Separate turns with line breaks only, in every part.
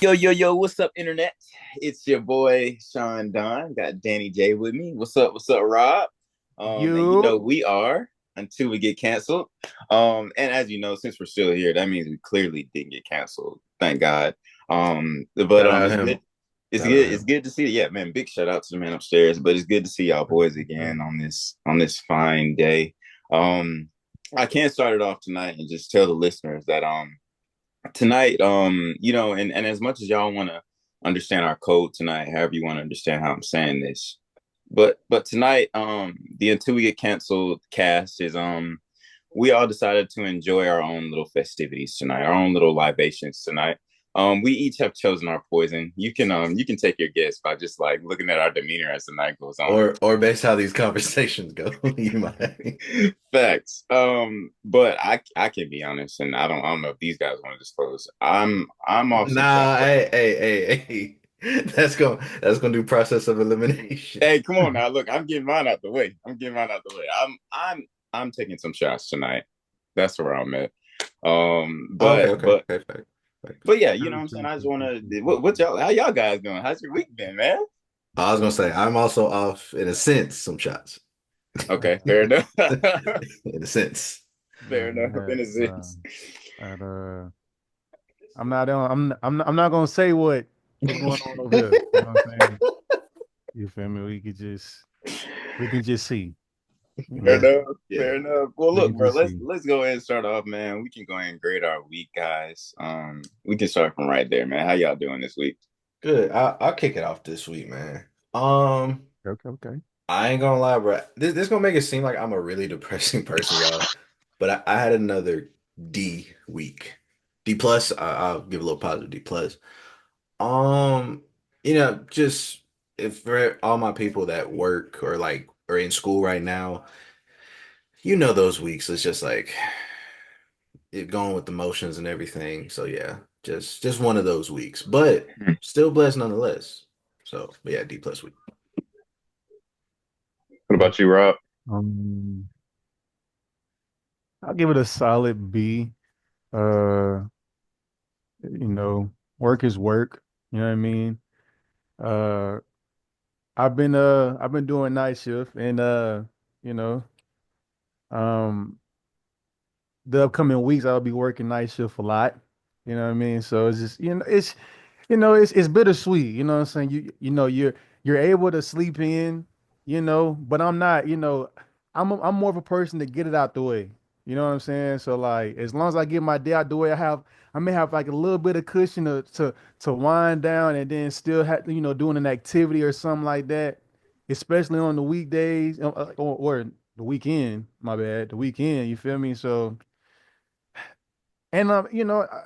Yo, what's up, internet? It's your boy Sean Don. Got Danny J with me. What's up, Rob? And
You
we are until we get canceled. And as you know, since we're still here, that means we clearly didn't get canceled. Thank God. But
Shout out
it's good.
him.
It's
Shout out
good. It's
him.
good to see. Yeah, man. Big shout out to the man upstairs. But it's good to see y'all boys again
know,
on this fine day. Um, I can start it off tonight and just tell the listeners that tonight, and as much as y'all want to understand our code tonight, however you want to understand how I'm saying this, but tonight, the Until We Get Canceled cast is we all decided to enjoy our own little festivities tonight, our own little libations tonight. We each have chosen our poison. You can take your guess by just like looking at our demeanor as the night goes on.
Or based how these conversations go, you might.
Facts. But I can be honest, and I don't know if these guys want to disclose. I'm off some shots
Nah,
right
hey. That's gonna do process of elimination.
Hey, come on now. Look, I'm getting mine out the way. I'm taking some shots tonight. That's where I'm at. Um,
Oh, okay,
but
okay,
but
okay, fact.
but yeah, you know what I'm saying. I just want to. What y'all? How y'all guys doing? How's your week been, man?
I was gonna say I'm also off in a sense some shots.
Okay, fair enough.
In a sense.
Fair enough. In a sense.
at, I'm not on. I'm not gonna say what's going on over here. You know what I'm saying? You feel me? We can just see. You
Fair
know,
enough.
Yeah.
Fair enough. Well,
we
look,
can
bro.
just
Let's
see.
let's go ahead and start off, man. We can go ahead and grade our week, guys. We can start from right there, man. How y'all doing this week?
Good. I'll kick it off this week, man. Um,
Okay, okay.
I ain't gonna lie, bro. This gonna make it seem like I'm a really depressing person, y'all. But I had another D week. D plus. I'll give a little positive D plus. Um, just if for all my people that work or like are in school right now, those weeks. It's just like it going with the motions and everything. So yeah, just one of those weeks, but
Hmm.
still blessed nonetheless. So but yeah, D plus week.
What about you, Rob?
Um, I'll give it a solid B. Uh, work is work. You know what I mean? Uh, I've been doing night shift and you know, um the upcoming weeks I'll be working night shift a lot. You know what I mean? So it's just, it's bittersweet, you know what I'm saying? You're able to sleep in, but I'm not, I'm more of a person to get it out the way. You know what I'm saying? So like as long as I get my day out the way, I may have like a little bit of cushion to wind down and then still have, doing an activity or something like that, especially on the weekdays or the weekend, my bad, the weekend, you feel me? So and I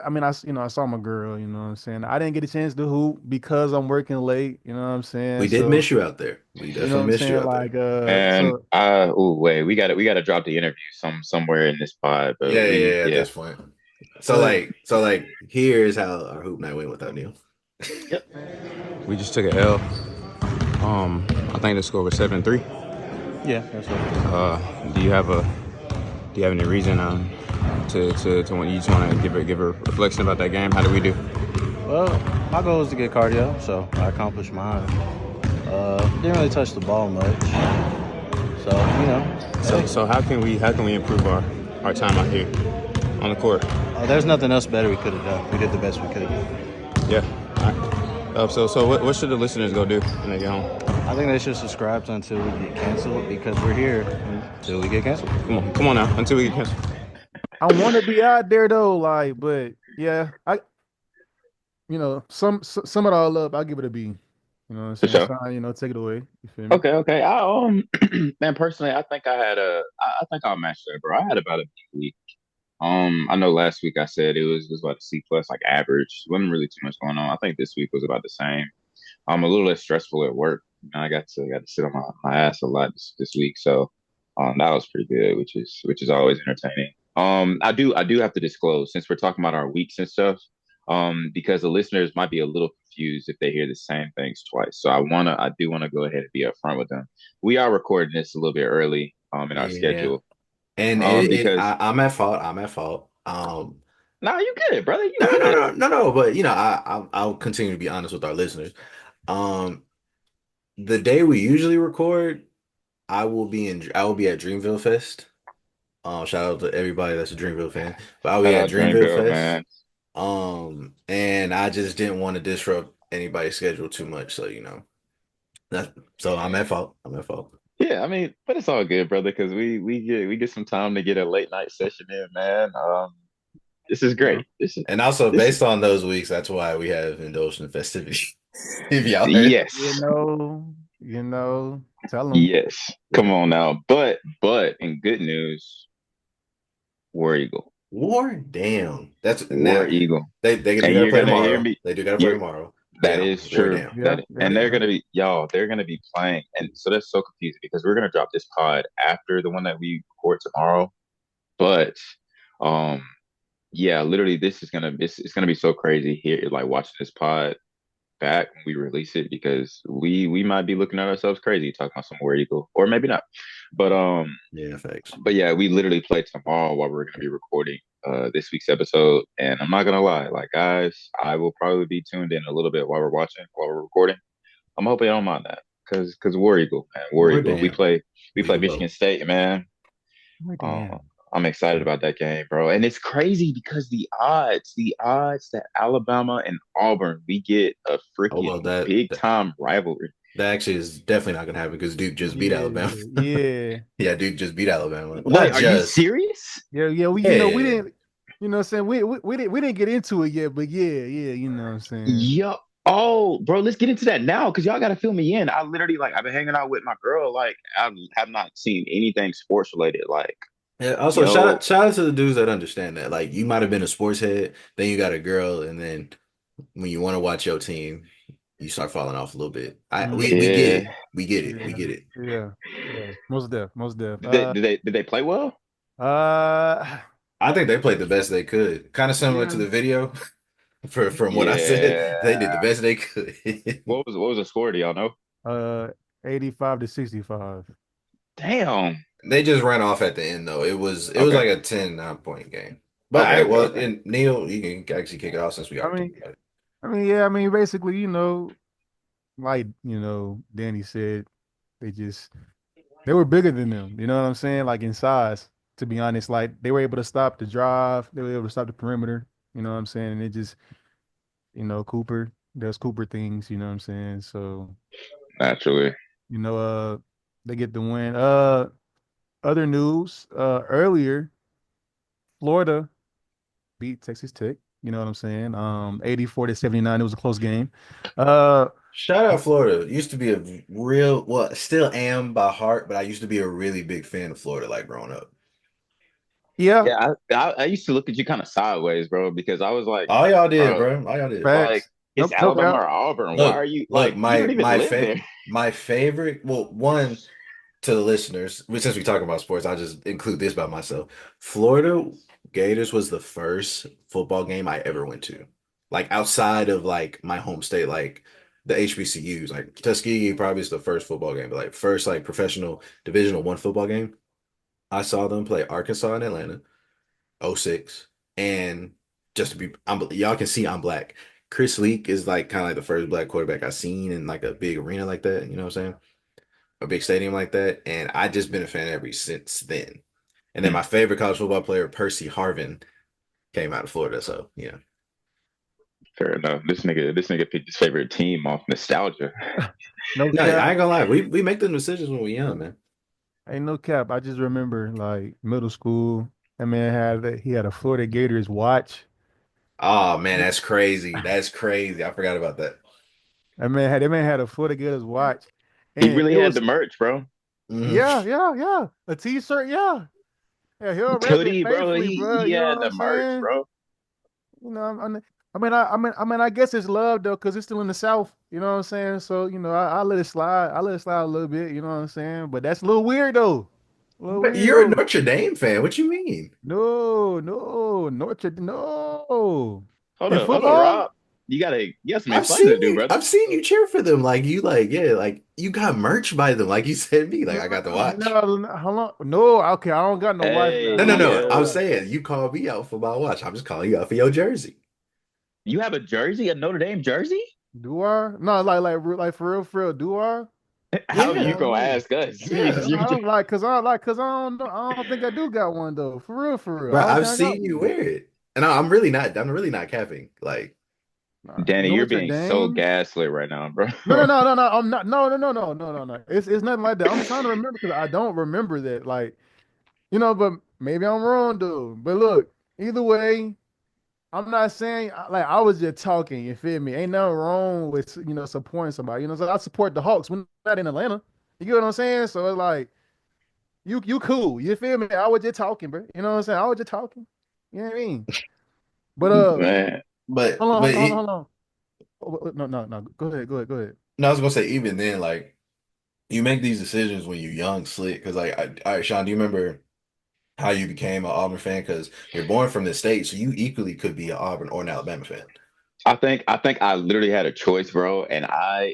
mean, I saw my girl. You know what I'm saying. I didn't get a chance to hoop because I'm working late. You know what I'm saying.
We did
So
miss you out there. We
you know what
definitely
I'm
missed you
saying.
out there.
Like
And
so
wait, we gotta drop the interview somewhere in this pod, but
Yeah, at this point. So
but
like here's how our hoop night went without Neil.
yep.
We just took a L. I think the score was 7-3.
yeah, that's right.
Do you have a Do you have any reason to when you just want to give a reflection about that game? How did we do?
Well, my goal is to get cardio, so I accomplished mine. Didn't really touch the ball much, so
So
hey,
so how can we improve our time out here on the court?
there's nothing else better we could have done. We did the best we could have done.
Yeah. All right. So what should the listeners go do when they get home?
I think they should subscribe to Until We Get Canceled because we're here until we get canceled.
Come on now until we get canceled.
I want to be out there though. Like, but yeah, sum it all up. I'll give it a B. You know what I'm
For
saying.
sure.
Sean, take it away. You feel me?
Okay. I man, personally, I think I think I'll match that, bro. I had about a big week. I know last week I said it was about a C plus, like average. Wasn't really too much going on. I think this week was about the same. I'm a little less stressful at work. I got to sit on my ass a lot this week, so that was pretty good, which is always entertaining. I do have to disclose since we're talking about our weeks and stuff, because the listeners might be a little confused if they hear the same things twice. So I do wanna go ahead and be upfront with them. We are recording this a little bit early in our
Yeah.
schedule
And
because
I'm at fault. I'm at fault.
Nah, you good, brother. You
No, no,
good.
no, no, no. But I'll continue to be honest with our listeners. Um, the day we usually record, I will be at Dreamville Fest. Shout out to everybody that's a Dreamville fan. But I'll
Shout
be at
out
Dreamville
Dreamville,
Fest.
man.
And I just didn't want to disrupt anybody's schedule too much. So, that so I'm at fault. I'm at fault.
Yeah, I mean, but it's all good, brother, because we get some time to get a late night session in, man. This is
Yeah.
great. This is
And also
this is
based on those weeks, that's why we have indulged in festivity. If y'all heard.
yes,
Tell them.
yes. Come
Yeah.
on now, but in good news, War Eagle,
War, damn. That's
War
now
Eagle,
they do
and
gotta
you're
play
gonna hear
tomorrow.
me.
They do gotta play
You're
tomorrow.
That
Damn.
is
War,
true.
damn.
Yeah,
That
yeah,
and
War,
they're
damn.
gonna be y'all. They're gonna be playing, and so that's so confusing because we're gonna drop this pod after the one that we record tomorrow. But um, yeah, literally, this is gonna it's gonna be so crazy here, like watching this pod back when we release it because we might be looking at ourselves crazy talking about some War Eagle or maybe not. But
Yeah, thanks.
but yeah, we literally play tomorrow while we're gonna be recording this week's episode. And I'm not gonna lie, like guys, I will probably be tuned in a little bit while we're recording. I'm hoping I don't mind that because War Eagle, man, War
War,
Eagle.
damn.
We
We
play
do both.
Michigan State, man.
Right
Uh,
there.
I'm excited about that game, bro. And it's crazy because the odds that Alabama and Auburn, we get a
Oh
freaking
well, that
big
that,
time rivalry.
that actually is definitely not gonna happen because Duke just beat Alabama.
Yeah, yeah,
Yeah, Duke just beat Alabama. Not
Wait, are you
just.
serious?
yeah, yeah. We
Yeah.
didn't, what I'm saying, we didn't get into it yet, but yeah, yeah, what I'm saying.
Yo, oh, bro, let's get into that now because y'all got to fill me in. I literally like I've been hanging out with my girl. Like I have not seen anything sports related. Like,
Yeah, also,
yo,
shout out to the dudes that understand that. Like, you might have been a sports head, then you got a girl, and then when you want to watch your team, you start falling off a little bit. We get
yeah.
it, we get it, we
Yeah,
get it.
yeah, yeah. Most def.
Did they play well?
Uh,
I think they played the best they could. Kind of similar to
yeah,
the video, from what I said,
Yeah.
they did the best they could.
What was the score? Do y'all know?
uh, 85 to 65.
Damn.
They just ran off at the end though. It was
Okay.
like a 10-9 point game. But
Okay. Okay.
well,
Okay.
and Neil, you can actually kick it off since we
I
are talking
mean,
about it.
yeah, basically, like, Danny said, they just they were bigger than them. You know what I'm saying? Like in size, to be honest. Like they were able to stop the drive, they were able to stop the perimeter. You know what I'm saying? And it just, Cooper does Cooper things. You know what I'm saying? So,
Naturally.
you know, uh, they get the win. Other news. Earlier, Florida beat Texas Tech. You know what I'm saying? 84 to 79. It was a close game. Uh,
Shout out Florida. Used to be a real, well, still am by heart, but I used to be a really big fan of Florida, like growing up.
yeah,
Yeah, I used to look at you kind of sideways, bro, because I was like,
All y'all did,
bro,
bro. All y'all did.
like
facts.
it's
No
Alabama
cap.
or Auburn. Why are
Look,
you
look,
like you don't even live there?
my favorite, well, one to the listeners, since we talk about sports, I'll just include this by myself. Florida Gators was the first football game I ever went to. Like outside of like my home state, like the HBCUs, like Tuskegee probably is the first football game, but like first like professional Divisional I football game. I saw them play Arkansas and Atlanta, '06. And just to be, y'all can see I'm black. Chris Leak is like kind of like the first black quarterback I've seen in like a big arena like that. You know what I'm saying? A big stadium like that. And I just been a fan ever since then. And then
Hmm,
my favorite college football player, Percy Harvin, came out of Florida. So yeah.
fair enough. This nigga picked his favorite team off nostalgia.
No
No, I
cap.
ain't gonna lie. We make the decisions when we young, man.
Ain't no cap. I just remember like middle school. That man he had a Florida Gators watch.
Oh man, that's crazy. That's crazy. I forgot about that.
That man had a Florida Gators watch,
He
and
really
it
had the
was
merch, bro.
Mhm.
yeah, yeah, yeah, a T-shirt, yeah, yeah. He'll rep it
Hoodie, bro.
faithfully,
He
bro.
he
You know
had
what
the
I'm
merch,
saying?
bro.
You know, I guess it's love though, because it's still in the South. You know what I'm saying? So I let it slide. I let it slide a little bit. You know what I'm saying? But that's a little weird though. A little
But
weird
you're a
though.
Notre Dame fan. What you mean?
No, no, Notre, no.
Hold
In
up,
football?
Rob. you got some explaining to do, brother.
I've seen you cheer for them. Like you like, yeah, like you got merch by them. Like you said me. Like I got the watch.
How long? No, okay, I don't got no wife
No,
now.
no,
Hey,
I got
no.
no
I'm
yeah.
wife.
saying you called me out for my watch. I'm just calling you out for your jersey.
You have a jersey, a Notre Dame jersey?
Do I? No, like for real. Do I?
How you
Yeah.
gonna
Golly.
ask us?
Yeah.
I don't cause I don't know. I don't think I do got one though. For real.
Bro,
I don't
I've
think I got
seen you
one.
wear it. And I'm really not capping. Like,
Danny, you're
Notre
being so
Dame.
gaslit right now, bro.
No. I'm not. No. It's nothing like that. I'm trying to remember because I don't remember that. Like, but maybe I'm wrong, dude. But look, either way, I'm not saying like I was just talking. You feel me? Ain't nothing wrong with supporting somebody. So I support the Hawks. We're not in Atlanta. You get what I'm saying? So it's like you cool. You feel me? I was just talking, bro. You know what I'm saying? I was just talking. You know what I mean? But
Man,
but
hold on. No. Go ahead.
no, I was gonna say even then, like you make these decisions when you're young, slick. Because like, all right, Sean, do you remember how you became an Auburn fan? Because you're born from the state, so you equally could be an Auburn or an Alabama fan.
I think I literally had a choice, bro. And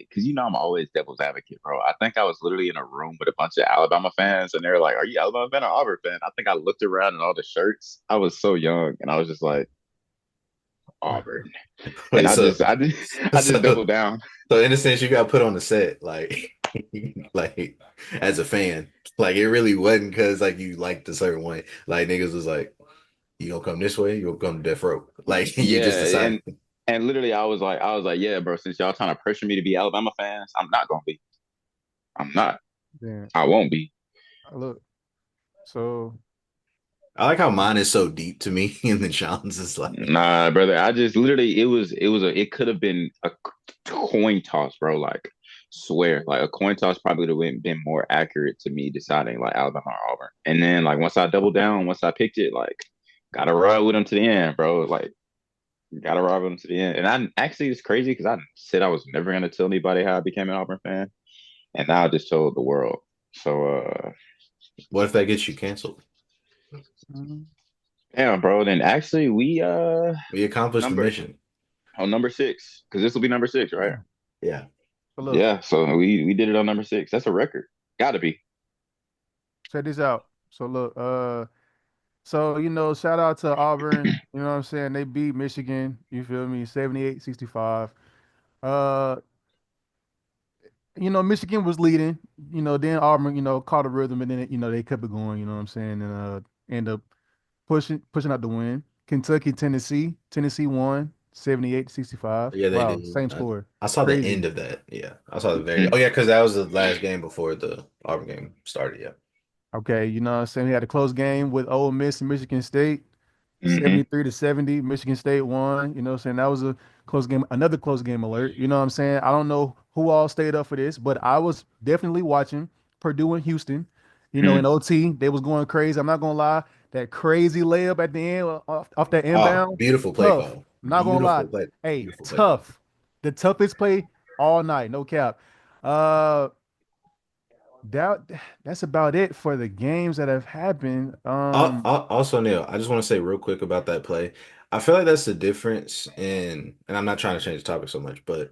because I'm always devil's advocate, bro. I think I was literally in a room with a bunch of Alabama fans, and they're like, "Are you Alabama fan or Auburn fan?" I think I looked around at all the shirts. I was so young, and I was just like, Auburn, and
Wait,
I just
so
doubled down.
so in a sense, you got put on the set, like, like as a fan, like it really wasn't because like you liked a certain way. Like niggas was like, you gonna come this way, you gonna come to death row. Like you just
Yeah,
decided.
and literally, I was like, yeah, bro. Since y'all trying to pressure me to be Alabama fans, I'm not gonna be. I'm not.
Then
I won't be.
look. So
I like how mine is so deep to me, and then Sean's is like,
Nah, brother. I just literally it could have been a coin toss, bro. Like swear, like a coin toss probably would have been more accurate to me deciding like Alabama or Auburn. And then like once I doubled down, once I picked it, like gotta ride with them to the end, bro. Like gotta ride with them to the end. And I actually it's crazy because I said I was never gonna tell anybody how I became an Auburn fan, and now I just told the world. So
what if that gets you canceled?
mm,
damn, bro. Then actually
We accomplished the
number
mission.
number six because this will be number six, right?
yeah.
Yeah.
So look,
Yeah, so we did it on number six. That's a record. Gotta be.
check this out. So look, so shout out to Auburn. You know what I'm saying? They beat Michigan. You feel me? 78-65. Uh, Michigan was leading. Then Auburn, caught a rhythm, and then they kept it going. You know what I'm saying? And end up pushing out the win. Kentucky, Tennessee won 78-65.
Yeah, they
Wow,
did.
same score.
I saw the
Crazy.
end of that. Yeah. I saw the very,
Mm,
oh yeah, because that was the last game before the Auburn game started. Yeah.
Okay, you know what I'm saying? We had a close game with Ole Miss and Michigan State.
hmm
73-70, Michigan State won. You know what I'm saying? That was a close game, another close game alert. You know what I'm saying? I don't know who all stayed up for this, but I was definitely watching Purdue and Houston. In
mm.
OT, they was going crazy. I'm not gonna lie. That crazy layup at the end off that
Oh,
inbound,
beautiful play
tough.
call.
I'm not gonna lie. Hey,
Beautiful play call.
tough. The toughest play all night, no cap. Uh that that's about it for the games that have happened.
Also, Neil, I just want to say real quick about that play. I feel like that's the difference in, and I'm not trying to change the topic so much, but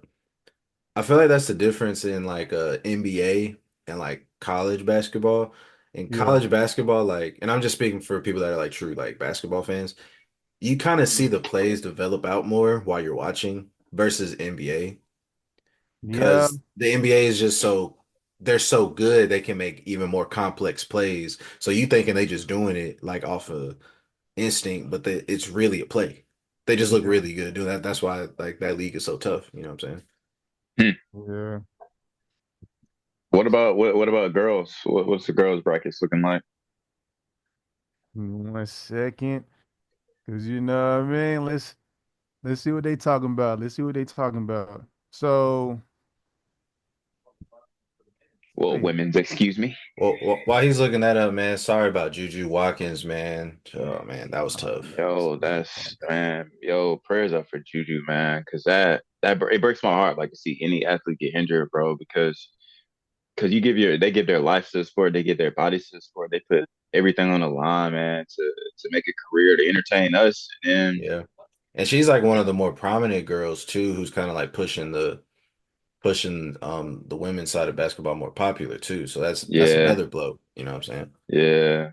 I feel like that's the difference in like NBA and like college basketball. In
Yeah.
college basketball, like, and I'm just speaking for people that are like true like basketball fans, you kind of see the plays develop out more while you're watching versus NBA.
Yeah.
Because the NBA is just so they're so good they can make even more complex plays. So you thinking they just doing it like off of instinct, but it's really a play. They just look
Yeah.
really good doing that. That's why like that league is so tough. You know what I'm saying?
Hmm.
Yeah.
What about girls? What's the girls brackets looking like?
1 second, because you know what I mean. Let's see what they talking about. Let's see what they talking about. So,
Well,
wait,
women's, excuse me.
Well, while he's looking that up, man, sorry about Juju Watkins, man. Oh man, that was tough.
Yo, that's man. Yo, prayers up for Juju, man, because it breaks my heart like to see any athlete get injured, bro. Because they give their life to the sport, they give their bodies to the sport, they put everything on the line, man, to make a career to entertain us, and then
Yeah. And she's like one of the more prominent girls too, who's kind of like pushing the women's side of basketball more popular too. So that's
Yeah,
another blow. You know what I'm saying?
yeah.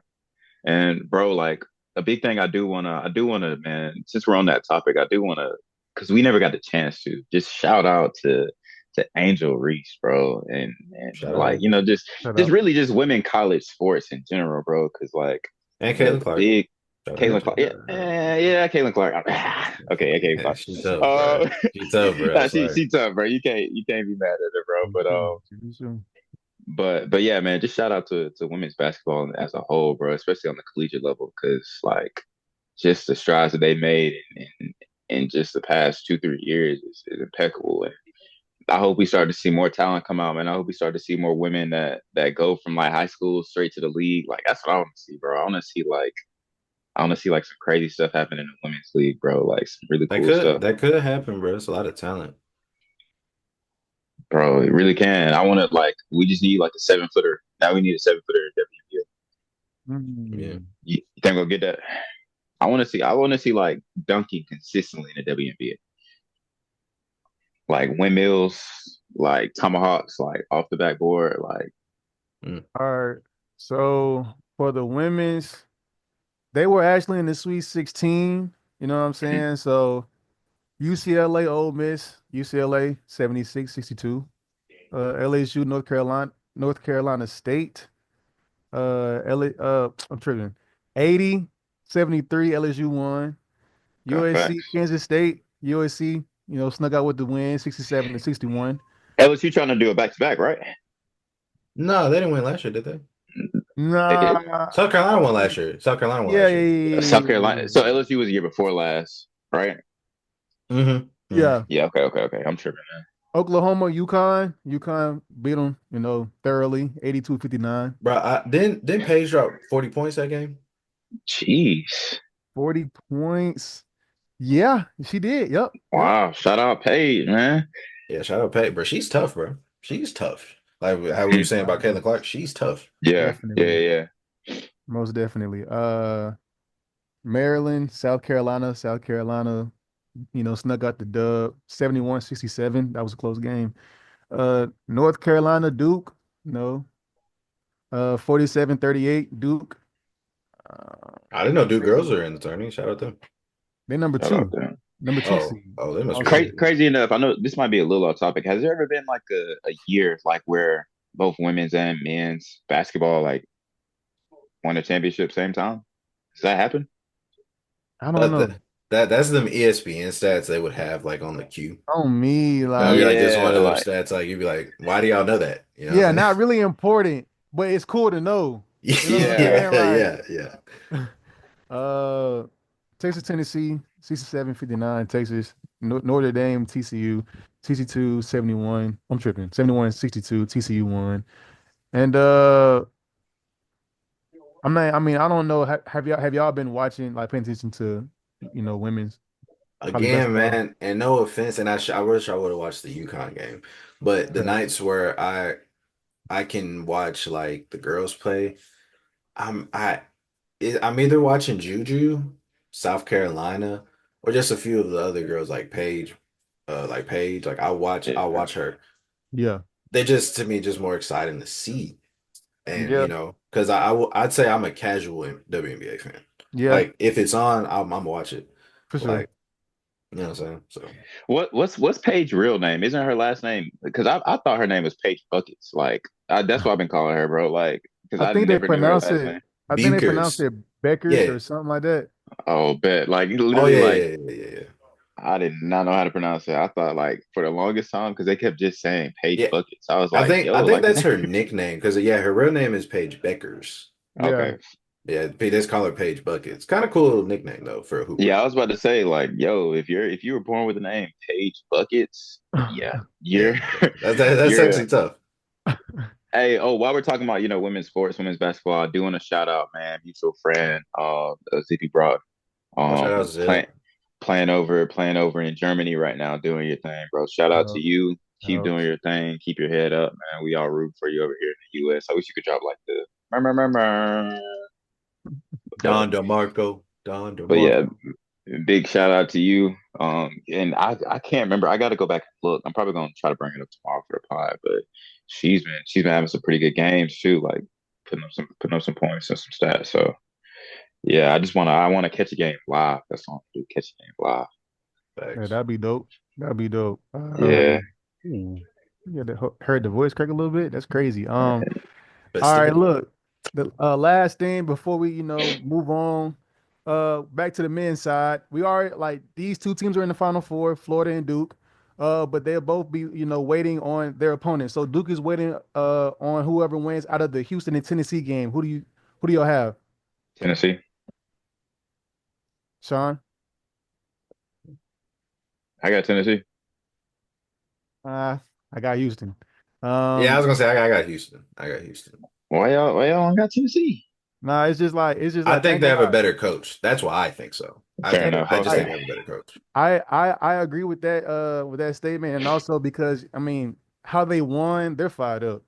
And bro, like a big thing I do wanna, man, since we're on that topic, I do wanna, because we never got the chance to just shout out to Angel Reese, bro, and
Shout
like,
out.
Shut
just
up.
really just women college sports in general, bro, because like
And
the
Caitlin Clark.
big
Shout out
Caitlin
to
Clark, yeah, yeah, Caitlin Clark. Okay, yeah, Caitlin
her.
Clark.
She tough, bro. She tough, bro.
Nah, she
Sorry.
she tough, bro. You can't be mad at her, bro.
You
But
too. You too.
but yeah, man, just shout out to women's basketball as a whole, bro, especially on the collegiate level, because like just the strides that they made in just the past 2 3 years is impeccable. And I hope we start to see more talent come out, man. I hope we start to see more women that go from like high school straight to the league. Like that's what I want to see, bro. I want to see like some crazy stuff happen in the women's league, bro. Like some really cool stuff,
That could happen, bro. It's a lot of talent.
bro. It really can. I want to like we just need like a 7 footer. Now we need a 7 footer in WNBA.
Yeah.
Mm.
You think we'll get that? I want to see like dunking consistently in the WNBA. Like windmills, like tomahawks, like off the backboard, like
Mm.
All right. So for the women's, they were actually in the Sweet 16. You know what I'm
mhm.
saying? So UCLA, Ole Miss, UCLA 76-62. LSU, North Carolina State. I'm tripping. 80-73, LSU won.
Got
USC,
facts.
Kansas State, USC, snuck out with the win, 67-61.
LSU trying to do a back to back, right?
No, they didn't win last year, did they?
They did.
Nah,
South Carolina won last year. South Carolina won
yeah,
last
yeah,
year.
yeah,
South
yeah,
Carolina. So
yeah.
LSU was the year before last, right?
Mm-hmm. Mm-hmm.
Yeah.
Yeah. Okay. Okay. Okay. I'm tripping, man.
Oklahoma, UConn beat them, thoroughly, 82-59.
Bro, didn't Paige drop 40 points that game?
Jeez.
40 points. Yeah, she did. Yep. Yep.
Wow. Shout out Paige, man.
Yeah, shout out Paige, bro. She's tough, bro. She's tough. Like how we were saying about Caitlin Clark, she's tough.
Yeah. Yeah.
Definitely.
Yeah.
Most definitely. Maryland, South Carolina, snuck out the dub, 71-67. That was a close game. North Carolina, Duke, no. 47-38, Duke.
I didn't know Duke girls
Crazy.
are in the tourney. Shout out to them.
They number
Shout out
two.
them.
Number two seed.
Oh, they must be
Crazy,
good.
Australia.
crazy enough, I know this might be a little off topic. Has there ever been like a year like where both women's and men's basketball like won a championship same time? Does that happen?
I don't
But
know.
that's them ESPN stats they would have like on the queue.
On me,
That'd be
like,
like this one
Yeah,
of them
like
stats. Like you'd be like, why do y'all know that? You know what
yeah,
I'm saying?
not really important, but it's cool to know. You know what I'm
yeah.
saying?
Yeah,
Like,
yeah, yeah.
uh, Texas, Tennessee, 67-59, Texas, Notre Dame, TCU, TC2, 71. I'm tripping. 71-62, TCU won. And I don't know. Have y'all been watching, like, paying attention to, women's college
Again,
basketball?
man, and no offense, and I wish I would have watched the UConn game, but the
Okay.
nights where I can watch like the girls play, I'm I I'm either watching Juju, South Carolina, or just a few of the other girls like Paige, Like I'll
Yeah.
watch her.
Yeah.
They're just to me just more exciting to see, and
Yeah.
because I'd say I'm a casual WNBA fan.
Yeah.
Like if it's on, I'm gonna watch it.
For sure.
Like you know what I'm saying? So.
What's Paige's real name? Isn't her last name? Because I thought her name was Paige Buckets. Like that's what I've been calling her, bro. Like because
I
I
think they
never knew her
pronounce
last
it.
name.
I think they pronounce
Bunkers.
it Beckers
Yeah.
or something like that.
Oh, bet. Like
Oh
literally,
yeah,
like
yeah, yeah, yeah, yeah.
I did not know how to pronounce it. I thought like for the longest time because they kept just saying Paige
Yeah.
Buckets. I was
I
like,
think
yo,
I think
like
that's her nickname because yeah, her real name is Paige Beckers.
Yeah.
okay.
Yeah, they just call her Paige Buckets. Kind of cool nickname though for a
Yeah,
hooper.
I was about to say like, yo, if you were born with the name Paige Buckets, yeah, you're
Yeah, that's
you're
actually tough.
Hey, oh, while we're talking about, women's sports, women's basketball, I do want to shout out, man, mutual friend, Zippy Broad,
Oh, shout out
playing
Zip.
playing over in Germany right now, doing your thing, bro. Shout out to
Uh,
you. Keep
uh,
doing your thing. Keep your head up, man. We all root for you over here in the U.S. I wish you could drop like the murmur, murmur. But
Don DeMarco. Don
but yeah,
DeMarco.
big shout out to you. And I can't remember. I got to go back and look. I'm probably gonna try to bring it up tomorrow for the pod. But she's been having some pretty good games too, like putting up some points and some stats. So yeah, I wanna catch a game live. That's all I do. Catch a game live.
Yeah,
Thanks.
that'd be dope. That'd be dope.
Yeah,
Ooh, heard the voice crack a little bit. That's crazy. All right,
Festive.
look, the last thing before we, move on, back to the men's side. We are like these two teams are in the Final Four, Florida and Duke. But they'll both be, waiting on their opponents. So Duke is waiting on whoever wins out of the Houston and Tennessee game. Who do y'all have?
Tennessee.
Sean?
I got Tennessee.
Uh, I got Houston.
Yeah, I
Um,
was gonna say I got Houston. I got Houston.
Why y'all got Tennessee?
nah,
I
I
think
ain't
they
gonna
have a
lie.
better coach. That's why I think so. I
Fair
think
enough.
I just think
Like
they
Okay.
have a better coach.
I agree with that statement, and also because I mean how they won, they're fired up.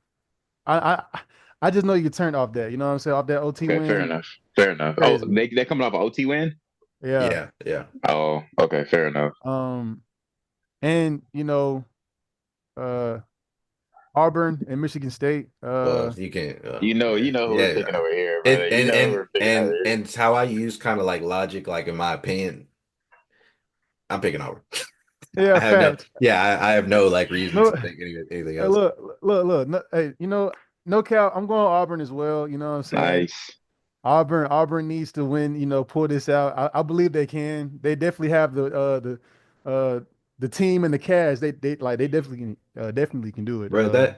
I just know you turned off that. You know what I'm saying? Off that OT
Okay. Fair
win,
enough. Fair enough. Oh,
crazy.
they coming off an OT win.
Yeah.
Yeah, yeah.
Oh, okay. Fair enough.
Um, and uh, Auburn and Michigan State.
Well, you can't. Yeah,
You know who we're picking
yeah.
over here,
It
brother. You
and
know who
and
we're picking over
and
here.
and it's how I use kind of like logic, like in my opinion, I'm picking Auburn.
Yeah, facts.
I have no like reason
No,
to think anything
hey,
else.
look. No, hey, no cap. I'm going Auburn as well. You know what I'm saying?
Nice.
Auburn needs to win, pull this out. I believe they can. They definitely have the team and the cast. They definitely can do it.
Bro,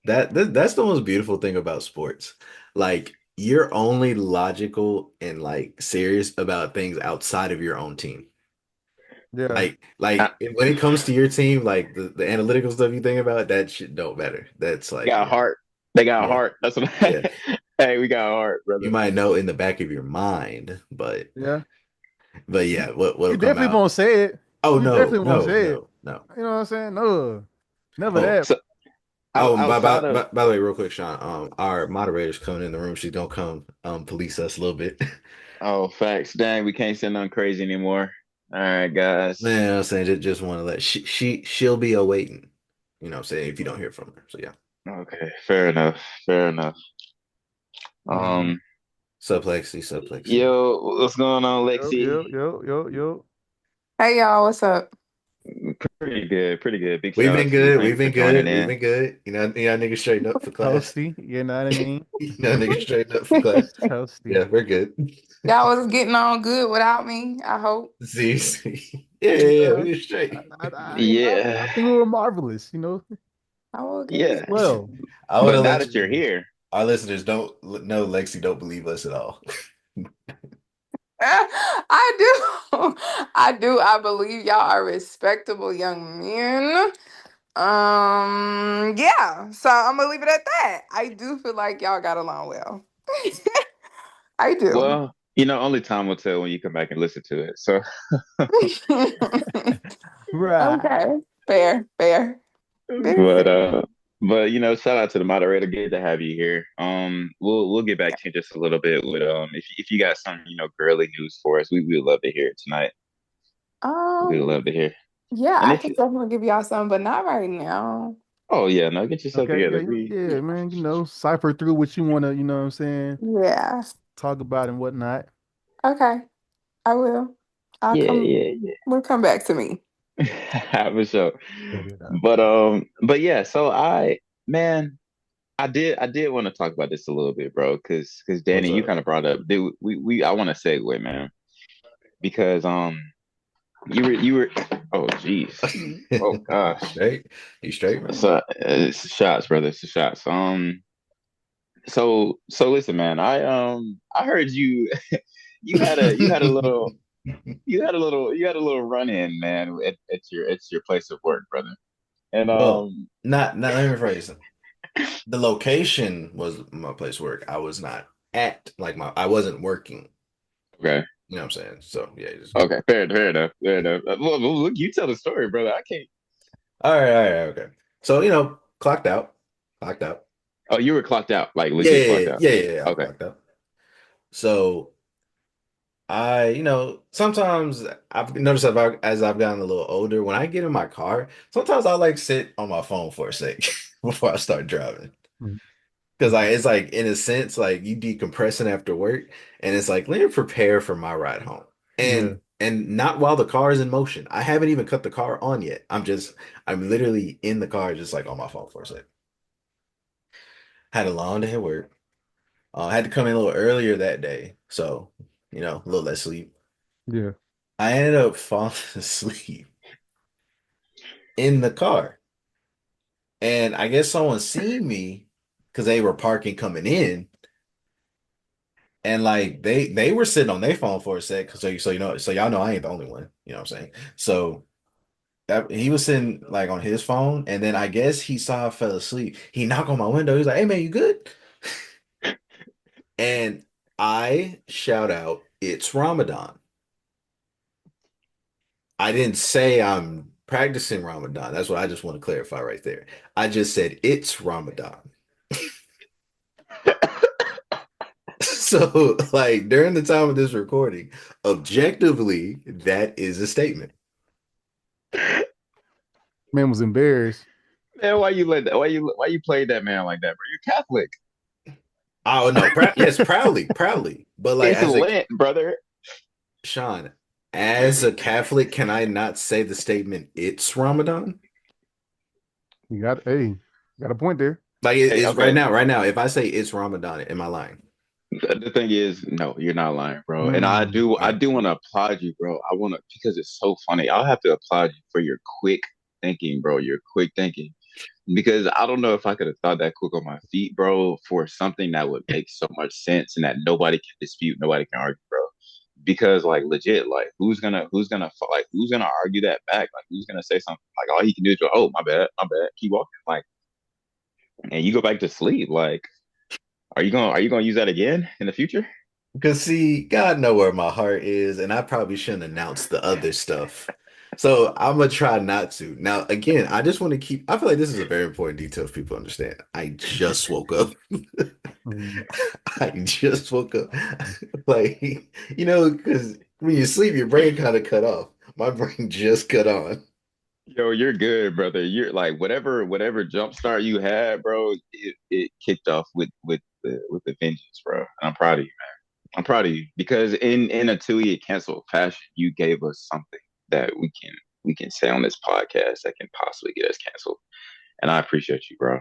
that's the most beautiful thing about sports. Like you're only logical and like serious about things outside of your own team.
Yeah.
I
When it comes to your team, like the analytical stuff you think about, that shit don't matter. That's like,
got
yeah,
heart. They got
yeah,
heart. That's what.
yeah.
Hey, we got heart,
You
brother.
might know in the back of your mind,
Yeah.
but yeah, what'll
You
come
definitely
out?
won't say it.
Oh
You
no,
definitely won't
no,
say it.
no, no.
You know what I'm saying? No, never
Oh,
that.
So outside of
by the way, real quick, Sean, our moderator's coming in the room. She's gonna come police us a little bit.
oh facts, dang, we can't say nothing crazy anymore. All right, guys.
Man, I'm saying just want to let she'll be awaiting. You know what I'm saying, if you don't hear from her. So yeah.
Okay, fair enough. Fair enough.
Mhm.
Um,
Suplexy, suplexy.
yo, what's going on,
Yo,
Lexi?
yo, yo, yo, yo.
Hey y'all, what's up?
Pretty good, pretty good. Big
We've
shout out
been
to you.
good.
Thank
We've
you for
been
joining
good. We've
in.
been good. Niggas straighten up for class.
Toasty, you know what I mean?
Niggas straighten up for class.
Toasty.
Yeah, we're good.
Y'all was getting on good without me, I hope.
See. Yeah,
Yeah.
we're straight.
I
Yeah,
think we were marvelous,
Oh, okay.
yeah.
well.
I want
But
to
now
let
that you're
you.
here,
Our listeners don't know Lexi don't believe us at all.
I do. I do. I believe y'all are respectable young men. Yeah. So I'm gonna leave it at that. I do feel like y'all got along well. I do.
well, only time will tell when you come back and listen to it. So,
Right.
Okay. Fair, fair.
but
Listen.
uh, shout out to the moderator. Good to have you here. We'll get back to you in just a little bit with if you got some girly news for us, we would love to hear it tonight. We'd
Um,
love to hear.
yeah,
And
I
if
can definitely give y'all some, but not right now.
oh yeah, no, get yourself
Okay, yeah,
together. We
yeah, man, cipher through what you wanna, what I'm saying,
Yeah.
talk about and whatnot.
Okay. I will. I'll
yeah,
come.
yeah,
Will come back to me.
yeah, for sure.
Yeah.
But yeah, so man, I did want to talk about this a little bit, bro, because
What's
Danny, you
up?
kind of brought up, dude, we I want to segue, man, because you were oh jeez, oh
You
gosh,
straight? You straight, man?
so it's the shots, brother, it's the shots. So listen, man, I heard you you had a little run in, man, at your place of work, brother, and
Well, not let me rephrase it. The location was my place of work. I was not at like I wasn't working.
okay.
You know what I'm saying? So yeah, just
Okay, fair enough, fair enough. Well, look, you tell the story, brother. I can't.
all right, okay. So, clocked out. Clocked out.
Oh, you were clocked out, like
Yeah,
legit
yeah,
clocked
yeah,
out.
yeah, yeah, I was
Okay,
clocked out. So sometimes I've noticed as I've gotten a little older, when I get in my car, sometimes I like sit on my phone for a sec before I start driving.
Mhm.
Because
Mhm.
it's like in a sense, like you decompressing after work, and it's like let me prepare for my ride home,
Yeah.
and not while the car is in motion. I haven't even cut the car on yet. I'm literally in the car, just like on my phone for a sec. Had a long day at work. I had to come in a little earlier that day, so a little less sleep.
Yeah.
I ended up falling asleep in the car, and I guess someone seen me because they were parking coming in. And like they were sitting on their phone for a sec, so y'all know I ain't the only one. You know what I'm saying? So he was sitting like on his phone, and then I guess he saw I fell asleep. He knocked on my window. He's like, "Hey man, you good?" And I shout out, "It's Ramadan." I didn't say I'm practicing Ramadan. That's what I just want to clarify right there. I just said it's Ramadan. So like during the time of this recording, objectively, that is a statement.
Man was embarrassed.
Man, why you let that? Why you played that man like that, bro? You're Catholic.
Oh no, yes, proudly, proudly. But like
It's
as a
Lent, brother.
Sean, as a Catholic, can I not say the statement it's Ramadan?
Hey, got a point there.
Like it
Hey,
is
okay.
right now, if I say it's Ramadan, am I lying?
The thing is, no, you're not lying, bro. And I
Mm.
do,
All
I
right.
do want to applaud you, bro. I want to because it's so funny. I'll have to applaud you for your quick thinking, bro. Your quick thinking, because I don't know if I could have thought that quick on my feet, bro, for something that would make so much sense and that nobody can dispute, nobody can argue, bro. Because like legit, like who's gonna argue that back? Like who's gonna say something? Like all he can do is go, oh my bad, keep walking, like, and you go back to sleep. Like, are you gonna use that again in the future?
Because see, God know where my heart is, and I probably shouldn't announce the other stuff. So I'm gonna try not to. Now, again, I just want to keep. I feel like this is a very important detail for people to understand. I just woke up.
Mm.
I just woke up. Like, because when you sleep, your brain kind of cut off. My brain just cut on.
Yo, you're good, brother. You're like whatever jump start you had, bro. It kicked off with the vengeance, bro. And I'm proud of you, man. I'm proud of you because in a 2 year cancel fashion, you gave us something that we can say on this podcast that can possibly get us canceled. And I appreciate you, bro.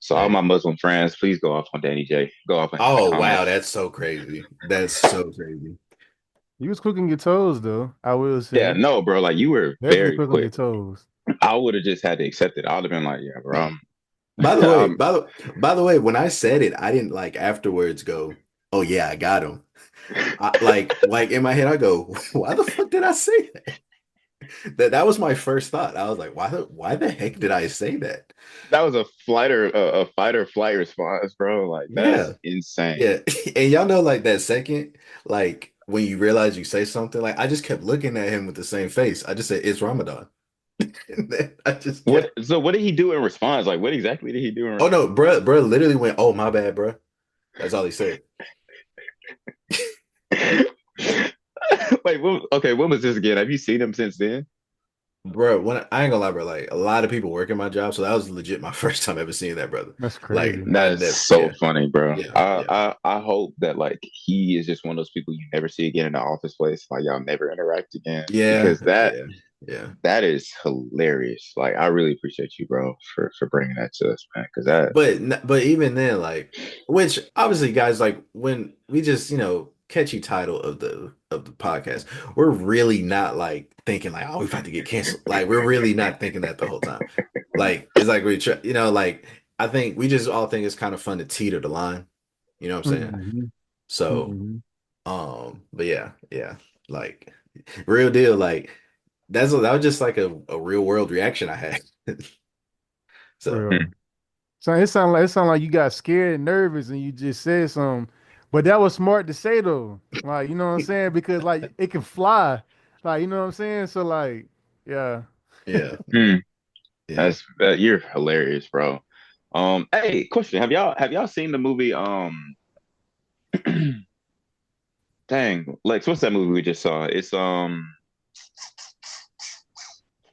So all my
Hey.
Muslim friends, please go off on Danny J. Go off in the
Oh, wow,
comments.
that's so crazy. That's so crazy.
You was cooking your toes though, I will
Yeah,
say.
no, bro. Like you were
Definitely
very
cooking your
quick.
toes.
I would have just had to accept it. I would have been like, yeah, bro.
By the way,
I'm
by the way, when I said it, I didn't like afterwards go, "Oh yeah, I got him." Like in my head, I go, "Why the fuck did I say that?" That was my first thought. I was like, "Why the heck did I say that?"
That was a fight or flight response, bro. Like
Yeah,
that's insane.
yeah. And y'all know, like that second, like when you realize you say something, like I just kept looking at him with the same face. I just said, "It's Ramadan," and then I just
What?
kept.
So what did he do in response? Like what exactly did he do in
Oh no,
response?
bruh literally went, "Oh my bad, bruh." That's all he said.
Wait, okay, what was this again? Have you seen him since then?
Bro, when I ain't gonna lie, bro, like a lot of people work in my job, so that was legit my first time ever seeing that brother.
That's
Like
crazy.
I
That's
never,
so
yeah,
funny, bro.
yeah,
I,
yeah,
I I hope that like he is just one of those people you never see again in the office place. Like y'all never interact again
yeah,
because that
yeah, yeah.
that is hilarious. Like I really appreciate you, bro, for bringing that to us, man. Because that
But even then, like, which obviously, guys, like when we just catchy title of the podcast, we're really not like thinking like, oh, we're about to get canceled. Like we're really not thinking that the whole time. Like it's like we try, like I think we just all think it's kind of fun to teeter the line. You know what I'm saying?
Hmm.
So.
Hmm.
But yeah, yeah, like real deal, like that was just like a real world reaction I had. So
Real. So it sound like you got scared and nervous and you just said something. But that was smart to say though. Like, you know what I'm saying? Because like it can fly. Like, you know what I'm saying? So like, yeah.
yeah,
Hmm,
yeah.
that's you're hilarious, bro. Hey, question: Have y'all seen the movie Dang, Lex, what's that movie we just saw? It's